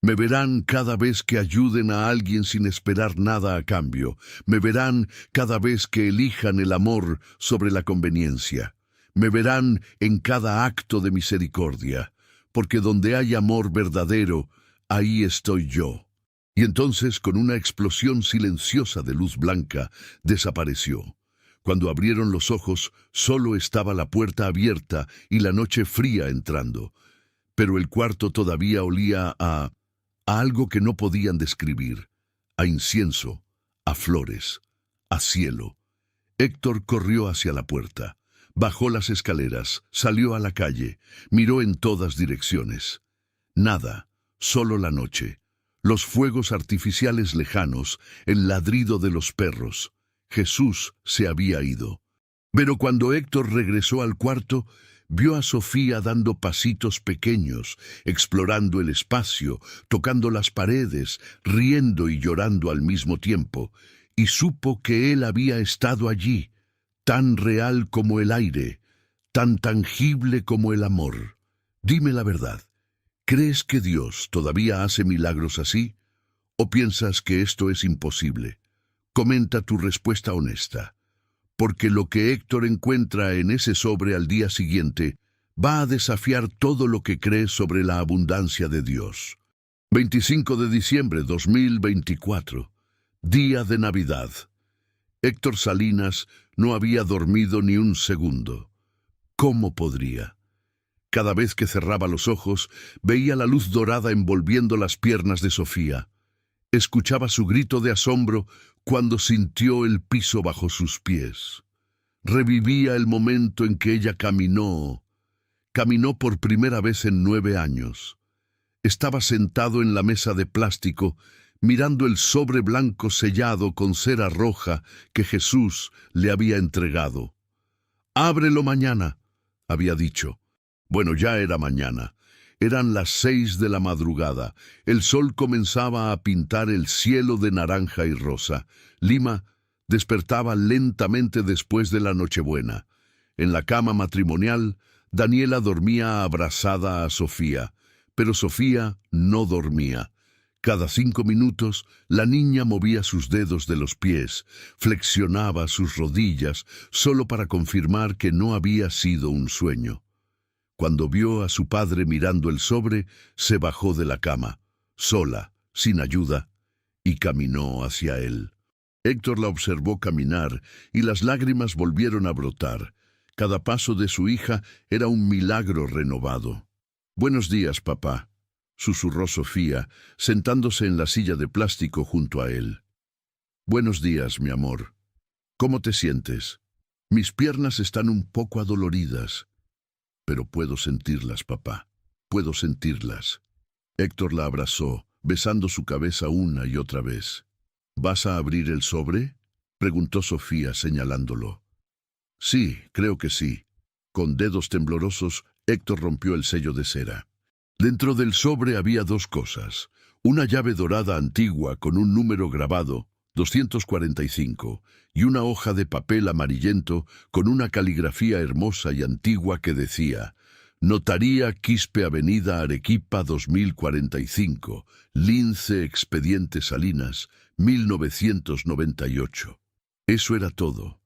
«Me verán cada vez que ayuden a alguien sin esperar nada a cambio. Me verán cada vez que elijan el amor sobre la conveniencia. Me verán en cada acto de misericordia, porque donde hay amor verdadero, ahí estoy yo». Y entonces, con una explosión silenciosa de luz blanca, desapareció. Cuando abrieron los ojos, solo estaba la puerta abierta y la noche fría entrando. Pero el cuarto todavía olía a algo que no podían describir, a incienso, a flores, a cielo. Héctor corrió hacia la puerta. Bajó las escaleras, salió a la calle, miró en todas direcciones. Nada, solo la noche, los fuegos artificiales lejanos, el ladrido de los perros. Jesús se había ido. Pero cuando Héctor regresó al cuarto, vio a Sofía dando pasitos pequeños, explorando el espacio, tocando las paredes, riendo y llorando al mismo tiempo, y supo que él había estado allí, tan real como el aire, tan tangible como el amor. Dime la verdad, ¿crees que Dios todavía hace milagros así? ¿O piensas que esto es imposible? Comenta tu respuesta honesta, porque lo que Héctor encuentra en ese sobre al día siguiente va a desafiar todo lo que crees sobre la abundancia de Dios. 25 de diciembre 2024, día de Navidad. Héctor Salinas no había dormido ni un segundo. ¿Cómo podría? Cada vez que cerraba los ojos, veía la luz dorada envolviendo las piernas de Sofía. Escuchaba su grito de asombro cuando sintió el piso bajo sus pies. Revivía el momento en que ella caminó por primera vez en 9 años. Estaba sentado en la mesa de plástico, mirando el sobre blanco sellado con cera roja que Jesús le había entregado. «Ábrelo mañana», había dicho. Bueno, ya era mañana. Eran las 6 de la madrugada. El sol comenzaba a pintar el cielo de naranja y rosa. Lima despertaba lentamente después de la Nochebuena. En la cama matrimonial, Daniela dormía abrazada a Sofía, pero Sofía no dormía. Cada 5 minutos, la niña movía sus dedos de los pies, flexionaba sus rodillas, solo para confirmar que no había sido un sueño. Cuando vio a su padre mirando el sobre, se bajó de la cama, sola, sin ayuda, y caminó hacia él. Héctor la observó caminar, y las lágrimas volvieron a brotar. Cada paso de su hija era un milagro renovado. «Buenos días, papá», susurró Sofía, sentándose en la silla de plástico junto a él. «Buenos días, mi amor. ¿Cómo te sientes?» «Mis piernas están un poco adoloridas, pero puedo sentirlas, papá. Puedo sentirlas». Héctor la abrazó, besando su cabeza una y otra vez. «¿Vas a abrir el sobre?», preguntó Sofía, señalándolo. «Sí, creo que sí». Con dedos temblorosos, Héctor rompió el sello de cera. Dentro del sobre había 2 cosas. Una llave dorada antigua con un número grabado, 245, y una hoja de papel amarillento con una caligrafía hermosa y antigua que decía: «Notaría Quispe, Avenida Arequipa 2045, Lince Expediente Salinas, 1998. Eso era todo.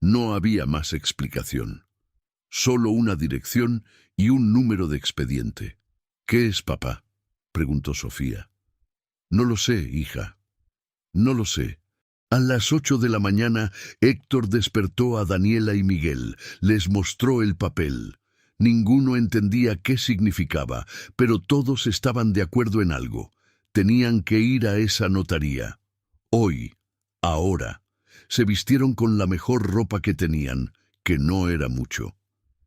No había más explicación. Solo una dirección y un número de expediente. «¿Qué es, papá?», preguntó Sofía. «No lo sé, hija. No lo sé». A las 8 de la mañana, Héctor despertó a Daniela y Miguel. Les mostró el papel. Ninguno entendía qué significaba, pero todos estaban de acuerdo en algo. Tenían que ir a esa notaría. Hoy, ahora. Se vistieron con la mejor ropa que tenían, que no era mucho.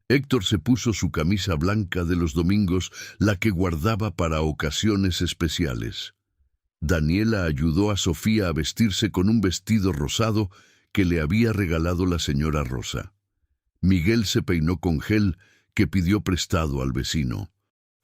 Héctor se puso su camisa blanca de los domingos, la que guardaba para ocasiones especiales. Daniela ayudó a Sofía a vestirse con un vestido rosado que le había regalado la señora Rosa. Miguel se peinó con gel que pidió prestado al vecino.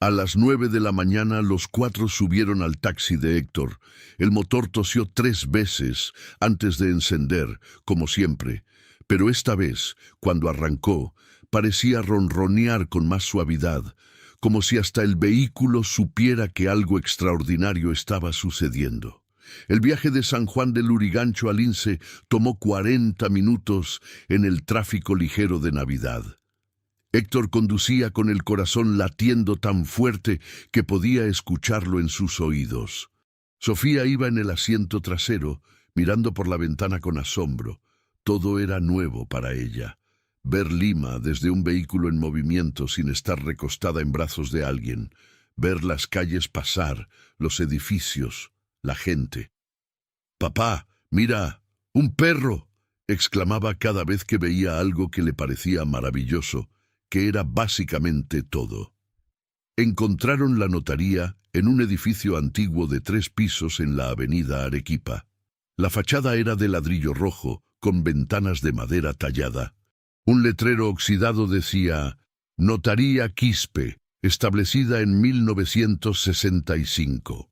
A las 9 de la mañana los 4 subieron al taxi de Héctor. El motor tosió 3 veces antes de encender, como siempre, pero esta vez, cuando arrancó, parecía ronronear con más suavidad, como si hasta el vehículo supiera que algo extraordinario estaba sucediendo. El viaje de San Juan de Lurigancho a Lince tomó 40 minutos en el tráfico ligero de Navidad. Héctor conducía con el corazón latiendo tan fuerte que podía escucharlo en sus oídos. Sofía iba en el asiento trasero, mirando por la ventana con asombro. Todo era nuevo para ella. Ver Lima desde un vehículo en movimiento sin estar recostada en brazos de alguien. Ver las calles pasar, los edificios, la gente. «Papá, mira, un perro», exclamaba cada vez que veía algo que le parecía maravilloso, que era básicamente todo. Encontraron la notaría en un edificio antiguo de 3 pisos en la avenida Arequipa. La fachada era de ladrillo rojo, con ventanas de madera tallada. Un letrero oxidado decía: «Notaría Quispe, establecida en 1965».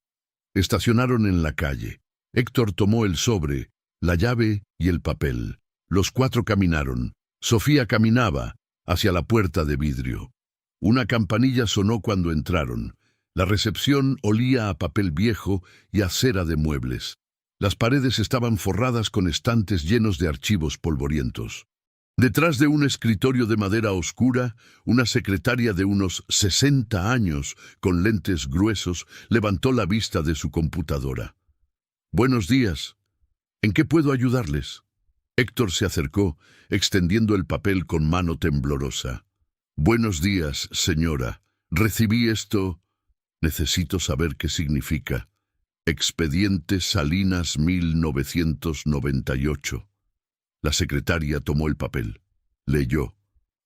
Estacionaron en la calle. Héctor tomó el sobre, la llave y el papel. Los 4 caminaron. Sofía caminaba hacia la puerta de vidrio. Una campanilla sonó cuando entraron. La recepción olía a papel viejo y a cera de muebles. Las paredes estaban forradas con estantes llenos de archivos polvorientos. Detrás de un escritorio de madera oscura, una secretaria de unos 60 años, con lentes gruesos, levantó la vista de su computadora. «Buenos días. ¿En qué puedo ayudarles?». Héctor se acercó, extendiendo el papel con mano temblorosa. «Buenos días, señora. Recibí esto. Necesito saber qué significa. Expediente Salinas 1998. La secretaria tomó el papel. Leyó.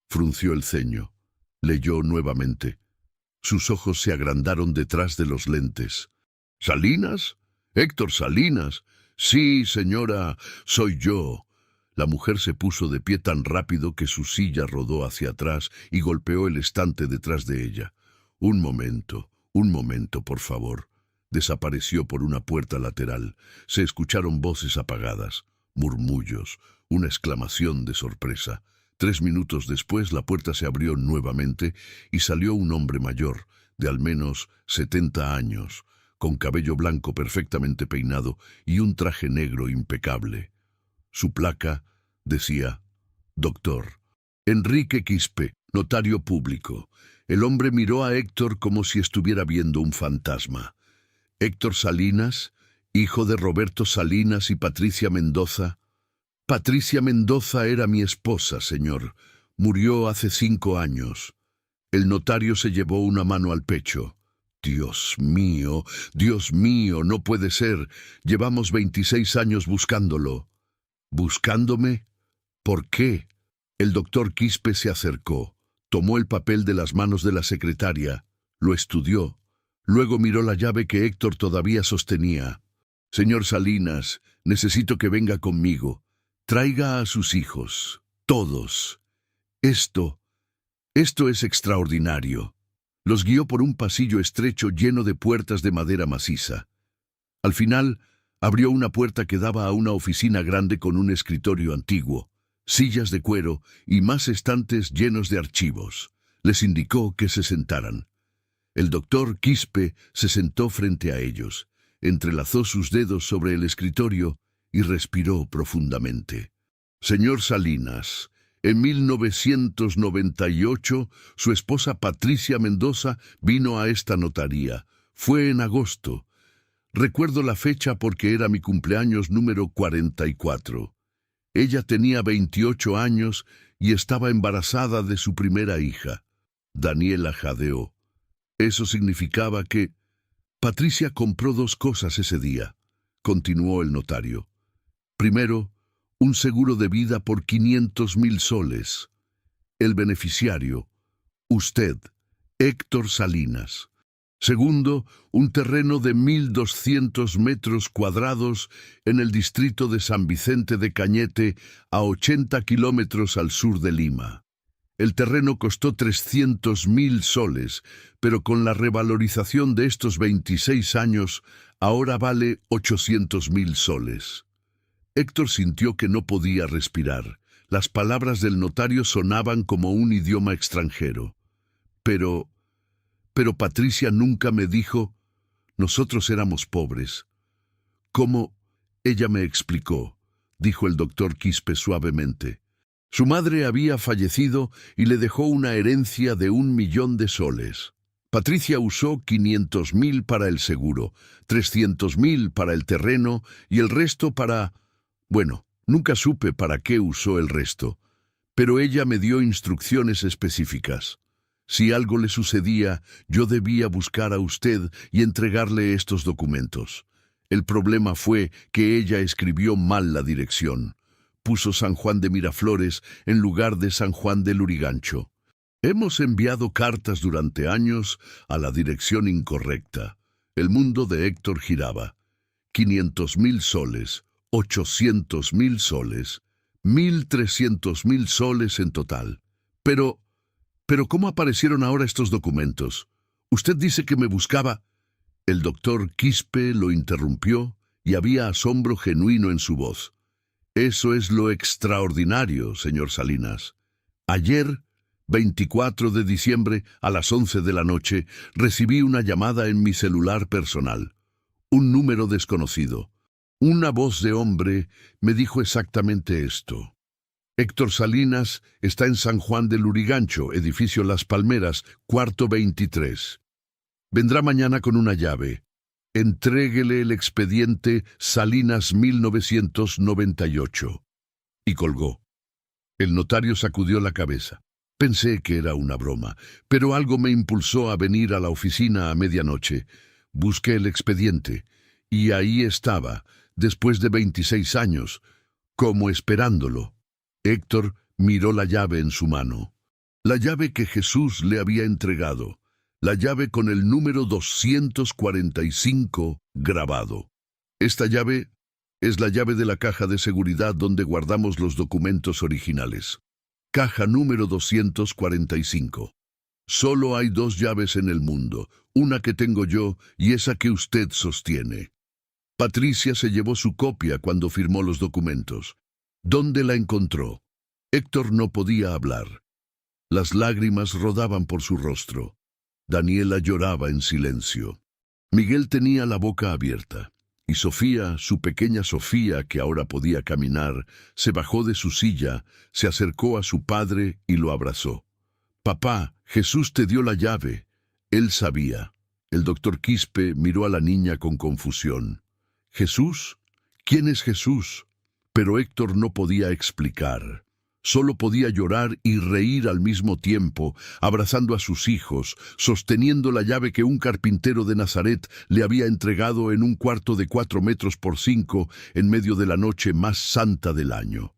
Frunció el ceño. Leyó nuevamente. Sus ojos se agrandaron detrás de los lentes. «¿Salinas? Héctor Salinas. Sí, señora, soy yo». La mujer se puso de pie tan rápido que su silla rodó hacia atrás y golpeó el estante detrás de ella. Un momento, por favor». Desapareció por una puerta lateral. Se escucharon voces apagadas, murmullos, una exclamación de sorpresa. 3 minutos después la puerta se abrió nuevamente y salió un hombre mayor, de al menos 70 años, con cabello blanco perfectamente peinado y un traje negro impecable. Su placa decía: Doctor Enrique Quispe, notario público. El hombre miró a Héctor como si estuviera viendo un fantasma. Héctor Salinas, hijo de Roberto Salinas y Patricia Mendoza. Patricia Mendoza era mi esposa, señor. Murió hace 5 años. El notario se llevó una mano al pecho. Dios mío, no puede ser. Llevamos 26 años buscándolo. ¿Buscándome? ¿Por qué? El doctor Quispe se acercó, tomó el papel de las manos de la secretaria, lo estudió, luego miró la llave que Héctor todavía sostenía. Señor Salinas, necesito que venga conmigo. Traiga a sus hijos, todos. Esto es extraordinario. Los guió por un pasillo estrecho lleno de puertas de madera maciza. Al final, abrió una puerta que daba a una oficina grande con un escritorio antiguo, sillas de cuero y más estantes llenos de archivos. Les indicó que se sentaran. El doctor Quispe se sentó frente a ellos, entrelazó sus dedos sobre el escritorio y respiró profundamente. Señor Salinas, en 1998, su esposa Patricia Mendoza vino a esta notaría. Fue en agosto. Recuerdo la fecha porque era mi cumpleaños número 44. Ella tenía 28 años y estaba embarazada de su primera hija. Daniela jadeó. Eso significaba que Patricia compró 2 cosas ese día, continuó el notario. Primero, un seguro de vida por 500,000 soles. El beneficiario, usted, Héctor Salinas. Segundo, un terreno de 1.200 metros cuadrados en el distrito de San Vicente de Cañete, a 80 kilómetros al sur de Lima. El terreno costó 300,000 soles, pero con la revalorización de estos 26 años, ahora vale 800,000 soles. Héctor sintió que no podía respirar. Las palabras del notario sonaban como un idioma extranjero. Pero Patricia nunca me dijo, nosotros éramos pobres. ¿Cómo? Ella me explicó, dijo el doctor Quispe suavemente. Su madre había fallecido y le dejó una herencia de 1.000.000 de soles. Patricia usó 500,000 para el seguro, 300,000 para el terreno y el resto para... Bueno, nunca supe para qué usó el resto, pero ella me dio instrucciones específicas. Si algo le sucedía, yo debía buscar a usted y entregarle estos documentos. El problema fue que ella escribió mal la dirección. Puso San Juan de Miraflores en lugar de San Juan de Lurigancho. Hemos enviado cartas durante años a la dirección incorrecta. El mundo de Héctor giraba. 500,000 soles, 800,000 soles, 1.300,000 soles en total. Pero, ¿cómo aparecieron ahora estos documentos? Usted dice que me buscaba. El doctor Quispe lo interrumpió y había asombro genuino en su voz. Eso es lo extraordinario, señor Salinas. Ayer, 24 de diciembre, a las 11 de la noche, recibí una llamada en mi celular personal. Un número desconocido. Una voz de hombre me dijo exactamente esto. Héctor Salinas está en San Juan de Lurigancho, edificio Las Palmeras, cuarto 23. Vendrá mañana con una llave. Entréguele el expediente Salinas 1998. Y colgó. El notario sacudió la cabeza. Pensé que era una broma, pero algo me impulsó a venir a la oficina a medianoche. Busqué el expediente, y ahí estaba, después de 26 años, como esperándolo. Héctor miró la llave en su mano. La llave que Jesús le había entregado. La llave con el número 245 grabado. Esta llave es la llave de la caja de seguridad donde guardamos los documentos originales. Caja número 245. Solo hay 2 llaves en el mundo, una que tengo yo y esa que usted sostiene. Patricia se llevó su copia cuando firmó los documentos. ¿Dónde la encontró? Héctor no podía hablar. Las lágrimas rodaban por su rostro. Daniela lloraba en silencio. Miguel tenía la boca abierta, y Sofía, su pequeña Sofía, que ahora podía caminar, se bajó de su silla, se acercó a su padre y lo abrazó. «Papá, Jesús te dio la llave». Él sabía. El doctor Quispe miró a la niña con confusión. «¿Jesús? ¿Quién es Jesús?». Pero Héctor no podía explicar. Solo podía llorar y reír al mismo tiempo, abrazando a sus hijos, sosteniendo la llave que un carpintero de Nazaret le había entregado en un cuarto de 4 metros por 5 en medio de la noche más santa del año.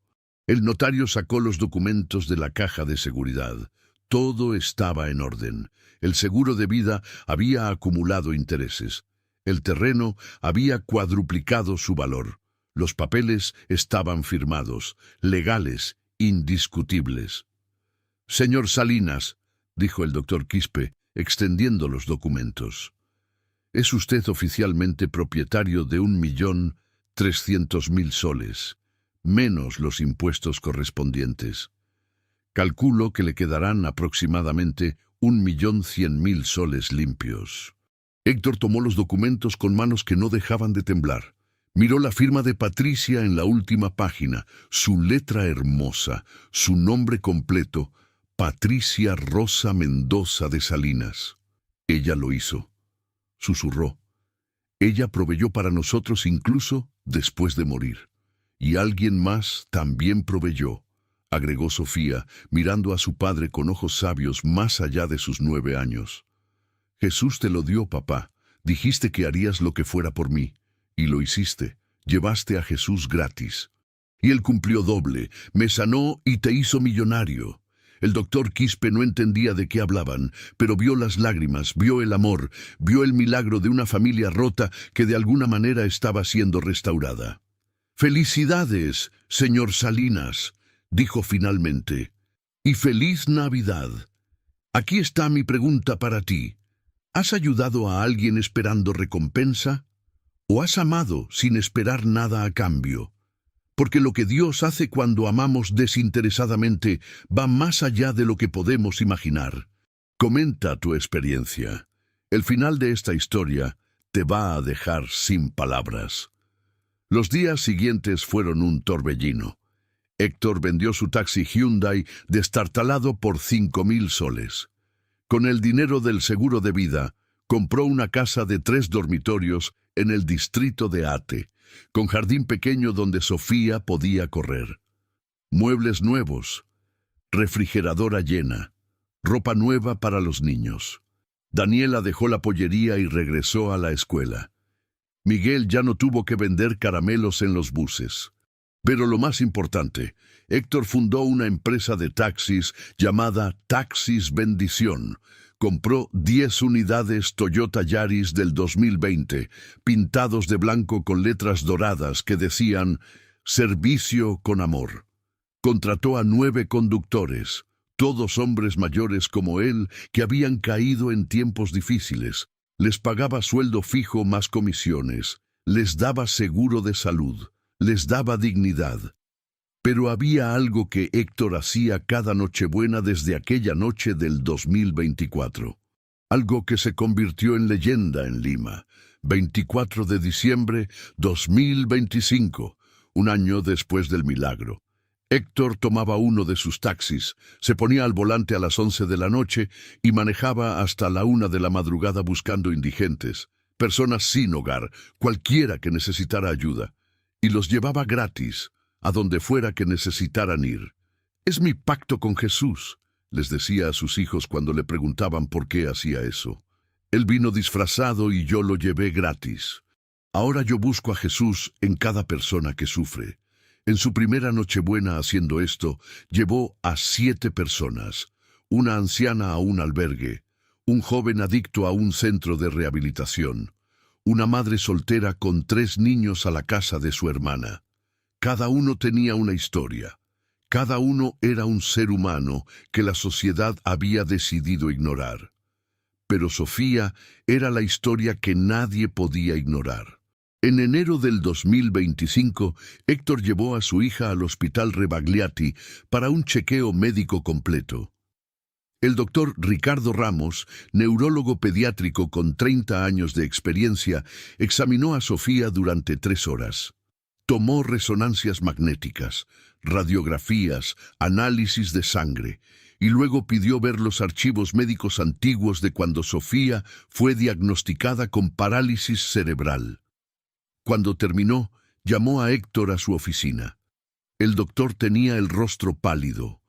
El notario sacó los documentos de la caja de seguridad. Todo estaba en orden. El seguro de vida había acumulado intereses. El terreno había cuadruplicado su valor. Los papeles estaban firmados, legales, indiscutibles. «Señor Salinas», dijo el doctor Quispe, extendiendo los documentos, «es usted oficialmente propietario de 1.300.000 soles, menos los impuestos correspondientes. Calculo que le quedarán aproximadamente 1.100.000 soles limpios». Héctor tomó los documentos con manos que no dejaban de temblar. Miró la firma de Patricia en la última página, su letra hermosa, su nombre completo, Patricia Rosa Mendoza de Salinas. «Ella lo hizo», susurró. «Ella proveyó para nosotros incluso después de morir. Y alguien más también proveyó», agregó Sofía, mirando a su padre con ojos sabios más allá de sus 9 años. «Jesús te lo dio, papá. Dijiste que harías lo que fuera por mí. Y lo hiciste. Llevaste a Jesús gratis. Y él cumplió doble, me sanó y te hizo millonario». El doctor Quispe no entendía de qué hablaban, pero vio las lágrimas, vio el amor, vio el milagro de una familia rota que de alguna manera estaba siendo restaurada. «Felicidades, señor Salinas», dijo finalmente. «Y feliz Navidad. Aquí está mi pregunta para ti. ¿Has ayudado a alguien esperando recompensa? ¿O has amado sin esperar nada a cambio? Porque lo que Dios hace cuando amamos desinteresadamente va más allá de lo que podemos imaginar. Comenta tu experiencia. El final de esta historia te va a dejar sin palabras». Los días siguientes fueron un torbellino. Héctor vendió su taxi Hyundai destartalado por 5.000 soles. Con el dinero del seguro de vida, compró una casa de 3 dormitorios en el distrito de Ate, con jardín pequeño donde Sofía podía correr. Muebles nuevos, refrigeradora llena, ropa nueva para los niños. Daniela dejó la pollería y regresó a la escuela. Miguel ya no tuvo que vender caramelos en los buses. Pero lo más importante, Héctor fundó una empresa de taxis llamada Taxis Bendición. Compró 10 unidades Toyota Yaris del 2020, pintados de blanco con letras doradas que decían «Servicio con amor». Contrató a 9 conductores, todos hombres mayores como él que habían caído en tiempos difíciles. Les pagaba sueldo fijo más comisiones, les daba seguro de salud, les daba dignidad. Pero había algo que Héctor hacía cada Nochebuena desde aquella noche del 2024. Algo que se convirtió en leyenda en Lima. 24 de diciembre 2025, un año después del milagro. Héctor tomaba uno de sus taxis, se ponía al volante a las 11 de la noche y manejaba hasta la 1 de la madrugada buscando indigentes, personas sin hogar, cualquiera que necesitara ayuda, y los llevaba gratis a donde fuera que necesitaran ir. «Es mi pacto con Jesús», les decía a sus hijos cuando le preguntaban por qué hacía eso. «Él vino disfrazado y yo lo llevé gratis. Ahora yo busco a Jesús en cada persona que sufre». En su primera Nochebuena haciendo esto, llevó a 7 personas, una anciana a un albergue, un joven adicto a un centro de rehabilitación, una madre soltera con 3 niños a la casa de su hermana. Cada uno tenía una historia. Cada uno era un ser humano que la sociedad había decidido ignorar. Pero Sofía era la historia que nadie podía ignorar. En enero del 2025, Héctor llevó a su hija al Hospital Rebagliati para un chequeo médico completo. El doctor Ricardo Ramos, neurólogo pediátrico con 30 años de experiencia, examinó a Sofía durante 3 horas. Tomó resonancias magnéticas, radiografías, análisis de sangre, y luego pidió ver los archivos médicos antiguos de cuando Sofía fue diagnosticada con parálisis cerebral. Cuando terminó, llamó a Héctor a su oficina. El doctor tenía el rostro pálido.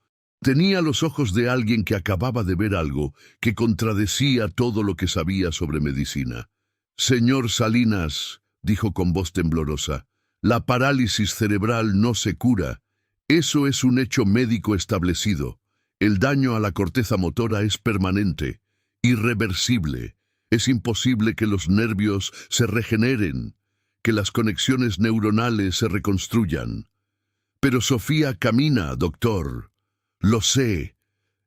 Tenía los ojos de alguien que acababa de ver algo que contradecía todo lo que sabía sobre medicina. «Señor Salinas», dijo con voz temblorosa, «la parálisis cerebral no se cura. Eso es un hecho médico establecido. El daño a la corteza motora es permanente, irreversible. Es imposible que los nervios se regeneren, que las conexiones neuronales se reconstruyan. Pero Sofía camina, doctor». «Lo sé»,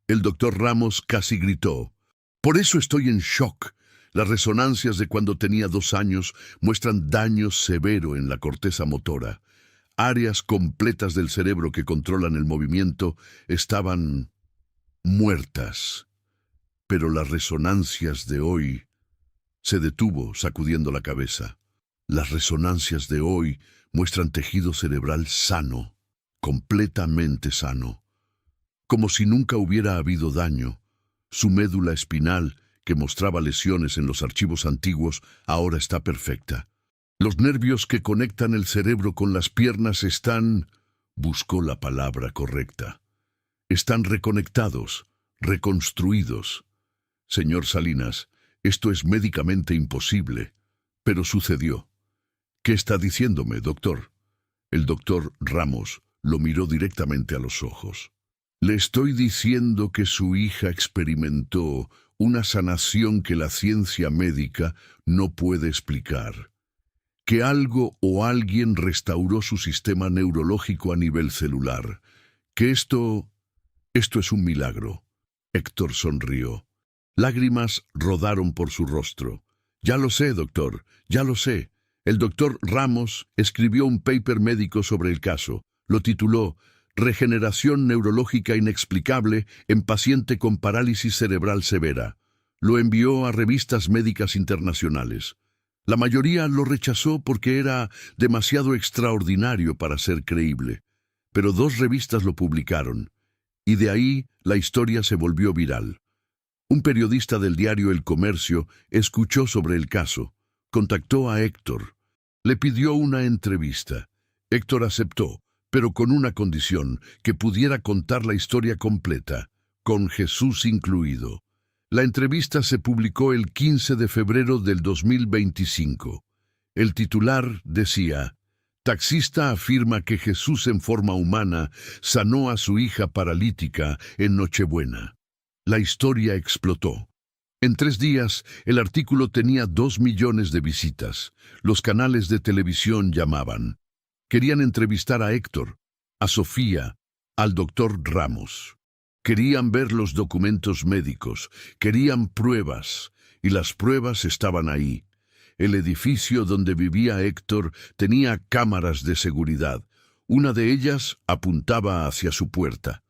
el doctor Ramos casi gritó. «Por eso estoy en shock. Las resonancias de cuando tenía 2 años muestran daño severo en la corteza motora. Áreas completas del cerebro que controlan el movimiento estaban muertas. Pero las resonancias de hoy…» Se detuvo, sacudiendo la cabeza. «Las resonancias de hoy muestran tejido cerebral sano, completamente sano. Como si nunca hubiera habido daño. Su médula espinal, que mostraba lesiones en los archivos antiguos, ahora está perfecta. Los nervios que conectan el cerebro con las piernas están…» Buscó la palabra correcta. «Están reconectados, reconstruidos. Señor Salinas, esto es médicamente imposible, pero sucedió». «¿Qué está diciéndome, doctor?» El doctor Ramos lo miró directamente a los ojos. «Le estoy diciendo que su hija experimentó una sanación que la ciencia médica no puede explicar. Que algo o alguien restauró su sistema neurológico a nivel celular. Que esto es un milagro». Héctor sonrió. Lágrimas rodaron por su rostro. «Ya lo sé, doctor, ya lo sé. El doctor Ramos escribió un paper médico sobre el caso. Lo tituló «Regeneración neurológica inexplicable en paciente con parálisis cerebral severa». Lo envió a revistas médicas internacionales. La mayoría lo rechazó porque era demasiado extraordinario para ser creíble. Pero 2 revistas lo publicaron, y de ahí la historia se volvió viral. Un periodista del diario El Comercio escuchó sobre el caso, contactó a Héctor, le pidió una entrevista. Héctor aceptó, pero con una condición, que pudiera contar la historia completa, con Jesús incluido. La entrevista se publicó el 15 de febrero del 2025. El titular decía: «Taxista afirma que Jesús en forma humana sanó a su hija paralítica en Nochebuena». La historia explotó. En 3 días, el artículo tenía 2 millones de visitas. Los canales de televisión llamaban. Querían entrevistar a Héctor, a Sofía, al doctor Ramos. Querían ver los documentos médicos, querían pruebas, y las pruebas estaban ahí. El edificio donde vivía Héctor tenía cámaras de seguridad. Una de ellas apuntaba hacia su puerta.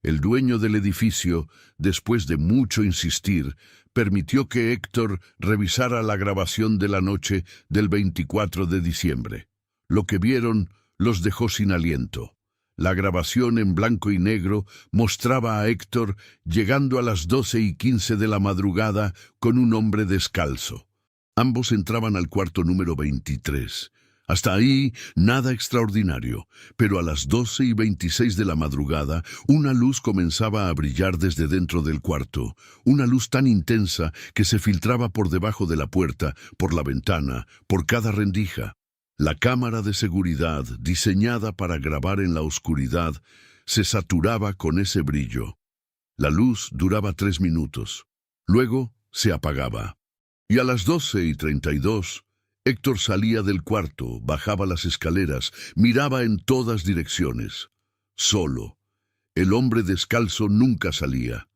El dueño del edificio, después de mucho insistir, permitió que Héctor revisara la grabación de la noche del 24 de diciembre. Lo que vieron los dejó sin aliento. La grabación en blanco y negro mostraba a Héctor llegando a las 12:15 de la madrugada con un hombre descalzo. Ambos entraban al cuarto número 23. Hasta ahí, nada extraordinario, pero a las 12:26 de la madrugada, una luz comenzaba a brillar desde dentro del cuarto, una luz tan intensa que se filtraba por debajo de la puerta, por la ventana, por cada rendija. La cámara de seguridad, diseñada para grabar en la oscuridad, se saturaba con ese brillo. La luz duraba 3 minutos. Luego se apagaba. Y a las 12:32, Héctor salía del cuarto, bajaba las escaleras, miraba en todas direcciones. Solo. El hombre descalzo nunca salía.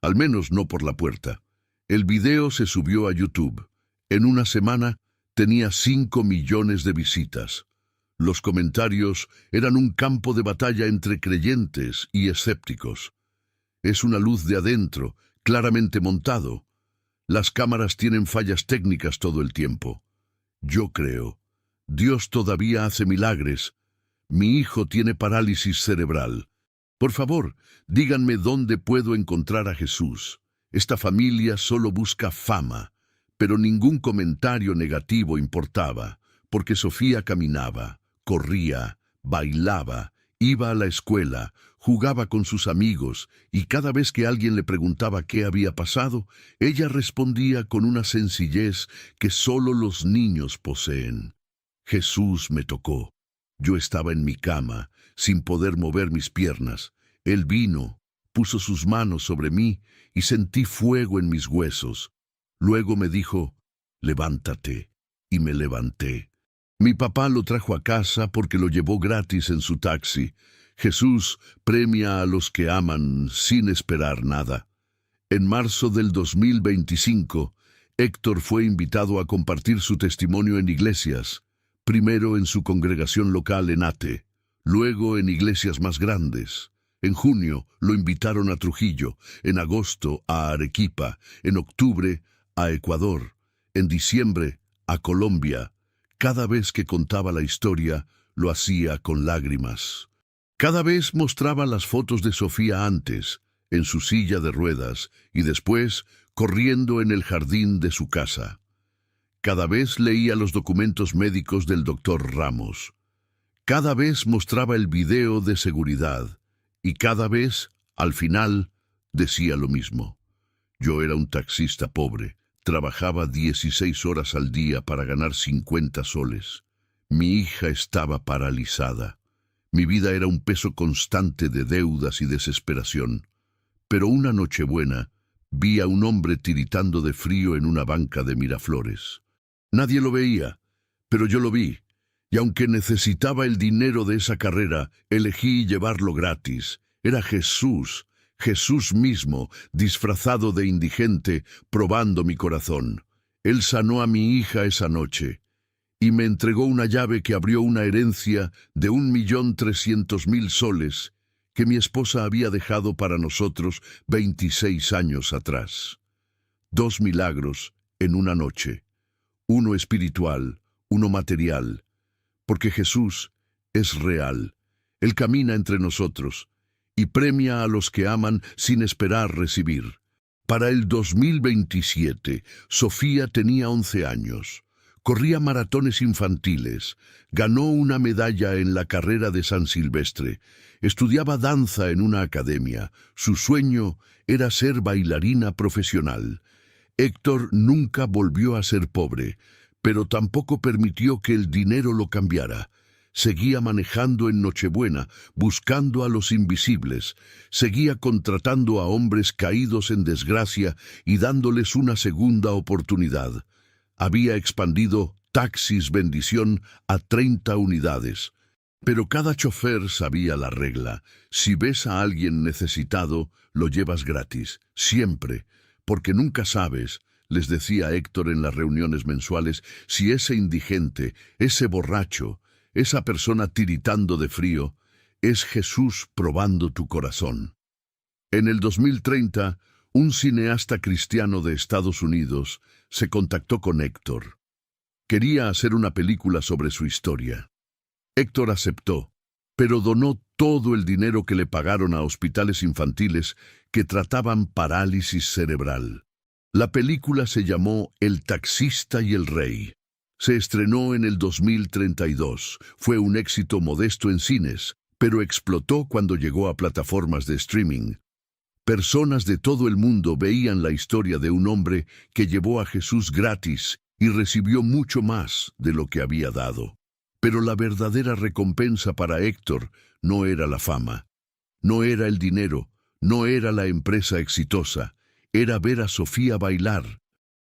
Al menos no por la puerta. El video se subió a YouTube. En una semana tenía 5 millones de visitas. Los comentarios eran un campo de batalla entre creyentes y escépticos. Es una luz de adentro, claramente montado. Las cámaras tienen fallas técnicas todo el tiempo. Yo creo. Dios todavía hace milagres. Mi hijo tiene parálisis cerebral. Por favor, díganme dónde puedo encontrar a Jesús. Esta familia solo busca fama, pero ningún comentario negativo importaba, porque Sofía caminaba, corría, bailaba, iba a la escuela, jugaba con sus amigos, y cada vez que alguien le preguntaba qué había pasado, ella respondía con una sencillez que solo los niños poseen. Jesús me tocó. Yo estaba en mi cama, sin poder mover mis piernas. Él vino, puso sus manos sobre mí y sentí fuego en mis huesos. Luego me dijo, levántate, y me levanté. Mi papá lo trajo a casa porque lo llevó gratis en su taxi. Jesús premia a los que aman sin esperar nada. En marzo del 2025, Héctor fue invitado a compartir su testimonio en iglesias. Primero en su congregación local en Ate, luego en iglesias más grandes. En junio lo invitaron a Trujillo, en agosto a Arequipa, en octubre a Ecuador, en diciembre a Colombia. Cada vez que contaba la historia, lo hacía con lágrimas. Cada vez mostraba las fotos de Sofía antes, en su silla de ruedas, y después corriendo en el jardín de su casa. Cada vez leía los documentos médicos del doctor Ramos. Cada vez mostraba el video de seguridad. Y cada vez, al final, decía lo mismo. Yo era un taxista pobre. Trabajaba 16 horas al día para ganar 50 soles. Mi hija estaba paralizada. Mi vida era un peso constante de deudas y desesperación. Pero una nochebuena, vi a un hombre tiritando de frío en una banca de Miraflores. Nadie lo veía, pero yo lo vi, y aunque necesitaba el dinero de esa carrera, elegí llevarlo gratis. Era Jesús, Jesús mismo, disfrazado de indigente, probando mi corazón. Él sanó a mi hija esa noche, y me entregó una llave que abrió una herencia de 1.300.000 soles, que mi esposa había dejado para nosotros 26 años atrás. 2 milagros en una noche. Uno espiritual, uno material, porque Jesús es real. Él camina entre nosotros y premia a los que aman sin esperar recibir. Para el 2027, Sofía tenía 11 años. Corría maratones infantiles, ganó una medalla en la carrera de San Silvestre, estudiaba danza en una academia. Su sueño era ser bailarina profesional. Héctor nunca volvió a ser pobre, pero tampoco permitió que el dinero lo cambiara. Seguía manejando en Nochebuena, buscando a los invisibles. Seguía contratando a hombres caídos en desgracia y dándoles una segunda oportunidad. Había expandido Taxis Bendición a 30 unidades. Pero cada chofer sabía la regla. Si ves a alguien necesitado, lo llevas gratis, siempre. Porque nunca sabes, les decía Héctor en las reuniones mensuales, si ese indigente, ese borracho, esa persona tiritando de frío, es Jesús probando tu corazón. En el 2030, un cineasta cristiano de Estados Unidos se contactó con Héctor. Quería hacer una película sobre su historia. Héctor aceptó, pero donó todo el dinero que le pagaron a hospitales infantiles que trataban parálisis cerebral. La película se llamó El taxista y el rey. Se estrenó en el 2032. Fue un éxito modesto en cines, pero explotó cuando llegó a plataformas de streaming. Personas de todo el mundo veían la historia de un hombre que llevó a Jesús gratis y recibió mucho más de lo que había dado. Pero la verdadera recompensa para Héctor no era la fama, no era el dinero, no era la empresa exitosa, era ver a Sofía bailar,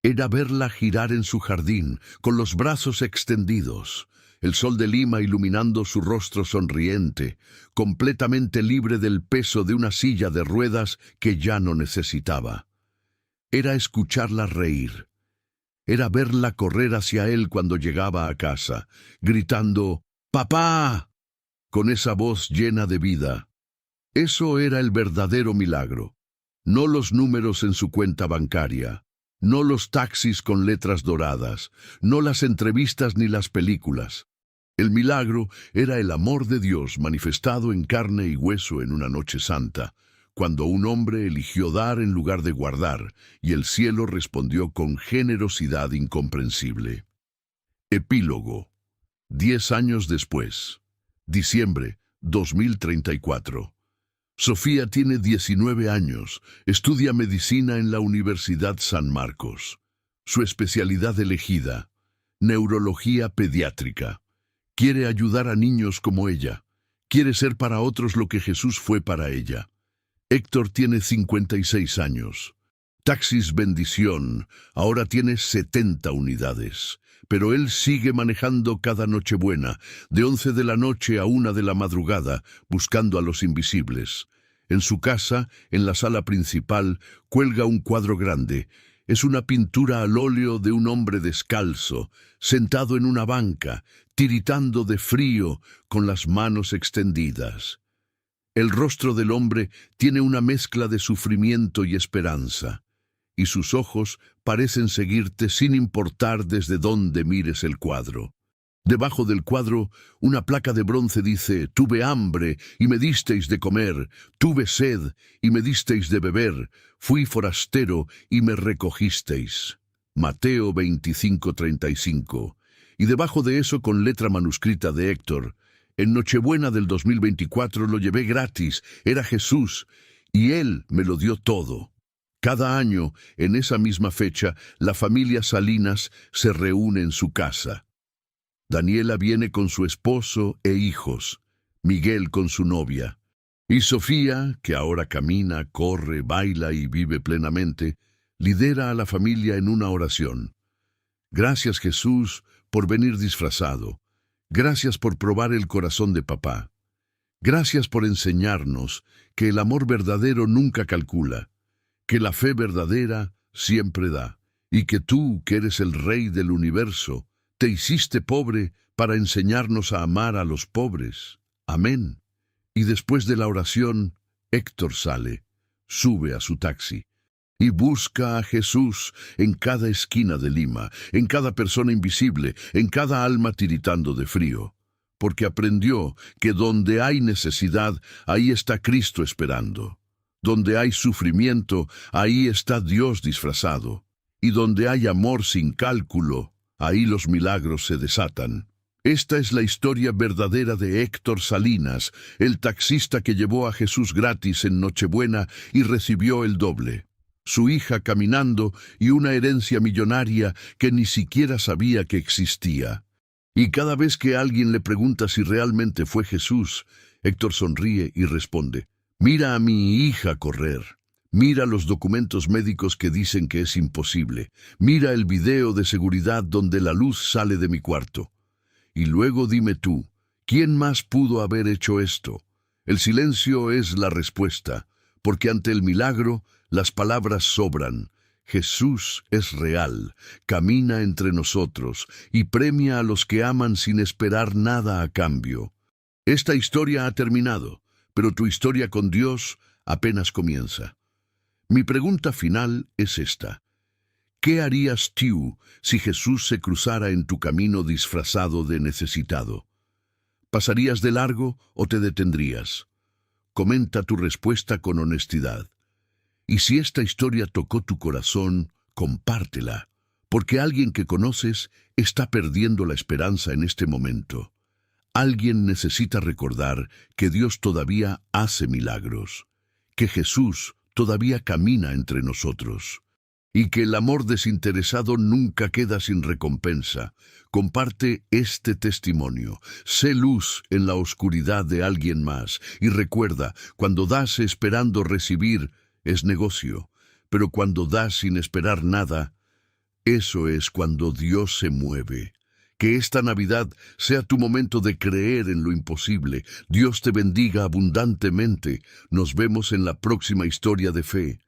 era verla girar en su jardín, con los brazos extendidos, el sol de Lima iluminando su rostro sonriente, completamente libre del peso de una silla de ruedas que ya no necesitaba. Era escucharla reír. Era verla correr hacia él cuando llegaba a casa, gritando «¡Papá!», con esa voz llena de vida. Eso era el verdadero milagro. No los números en su cuenta bancaria, no los taxis con letras doradas, no las entrevistas ni las películas. El milagro era el amor de Dios manifestado en carne y hueso en una noche santa, cuando un hombre eligió dar en lugar de guardar, y el cielo respondió con generosidad incomprensible. Epílogo. 10 años después. Diciembre 2034. Sofía tiene 19 años, estudia medicina en la Universidad San Marcos. Su especialidad elegida, neurología pediátrica. Quiere ayudar a niños como ella. Quiere ser para otros lo que Jesús fue para ella. Héctor tiene 56 años. Taxis Bendición ahora tiene 70 unidades. Pero él sigue manejando cada Nochebuena, de 11 de la noche a 1 de la madrugada, buscando a los invisibles. En su casa, en la sala principal, cuelga un cuadro grande. Es una pintura al óleo de un hombre descalzo, sentado en una banca, tiritando de frío, con las manos extendidas. El rostro del hombre tiene una mezcla de sufrimiento y esperanza, y sus ojos parecen seguirte sin importar desde dónde mires el cuadro. Debajo del cuadro, una placa de bronce dice: «Tuve hambre y me disteis de comer, tuve sed y me disteis de beber, fui forastero y me recogisteis». Mateo 25:35. Y debajo de eso, con letra manuscrita de Héctor: «En Nochebuena del 2024 lo llevé gratis, era Jesús, y Él me lo dio todo». Cada año, en esa misma fecha, la familia Salinas se reúne en su casa. Daniela viene con su esposo e hijos, Miguel con su novia, y Sofía, que ahora camina, corre, baila y vive plenamente, lidera a la familia en una oración. Gracias, Jesús, por venir disfrazado. Gracias por probar el corazón de papá. Gracias por enseñarnos que el amor verdadero nunca calcula, que la fe verdadera siempre da, y que tú, que eres el Rey del universo, te hiciste pobre para enseñarnos a amar a los pobres. Amén. Y después de la oración, Héctor sale, sube a su taxi, y busca a Jesús en cada esquina de Lima, en cada persona invisible, en cada alma tiritando de frío, porque aprendió que donde hay necesidad, ahí está Cristo esperando. Donde hay sufrimiento, ahí está Dios disfrazado. Y donde hay amor sin cálculo, ahí los milagros se desatan. Esta es la historia verdadera de Héctor Salinas, el taxista que llevó a Jesús gratis en Nochebuena y recibió el doble. Su hija caminando y una herencia millonaria que ni siquiera sabía que existía. Y cada vez que alguien le pregunta si realmente fue Jesús, Héctor sonríe y responde: «Mira a mi hija correr. Mira los documentos médicos que dicen que es imposible. Mira el video de seguridad donde la luz sale de mi cuarto. Y luego dime tú, ¿quién más pudo haber hecho esto?». El silencio es la respuesta, porque ante el milagro las palabras sobran. Jesús es real, camina entre nosotros y premia a los que aman sin esperar nada a cambio. Esta historia ha terminado, pero tu historia con Dios apenas comienza. Mi pregunta final es esta: ¿qué harías tú si Jesús se cruzara en tu camino disfrazado de necesitado? ¿Pasarías de largo o te detendrías? Comenta tu respuesta con honestidad. Y si esta historia tocó tu corazón, compártela, porque alguien que conoces está perdiendo la esperanza en este momento. Alguien necesita recordar que Dios todavía hace milagros, que Jesús todavía camina entre nosotros, y que el amor desinteresado nunca queda sin recompensa. Comparte este testimonio, sé luz en la oscuridad de alguien más, y recuerda, cuando das esperando recibir, es negocio, pero cuando das sin esperar nada, eso es cuando Dios se mueve. Que esta Navidad sea tu momento de creer en lo imposible. Dios te bendiga abundantemente. Nos vemos en la próxima historia de fe.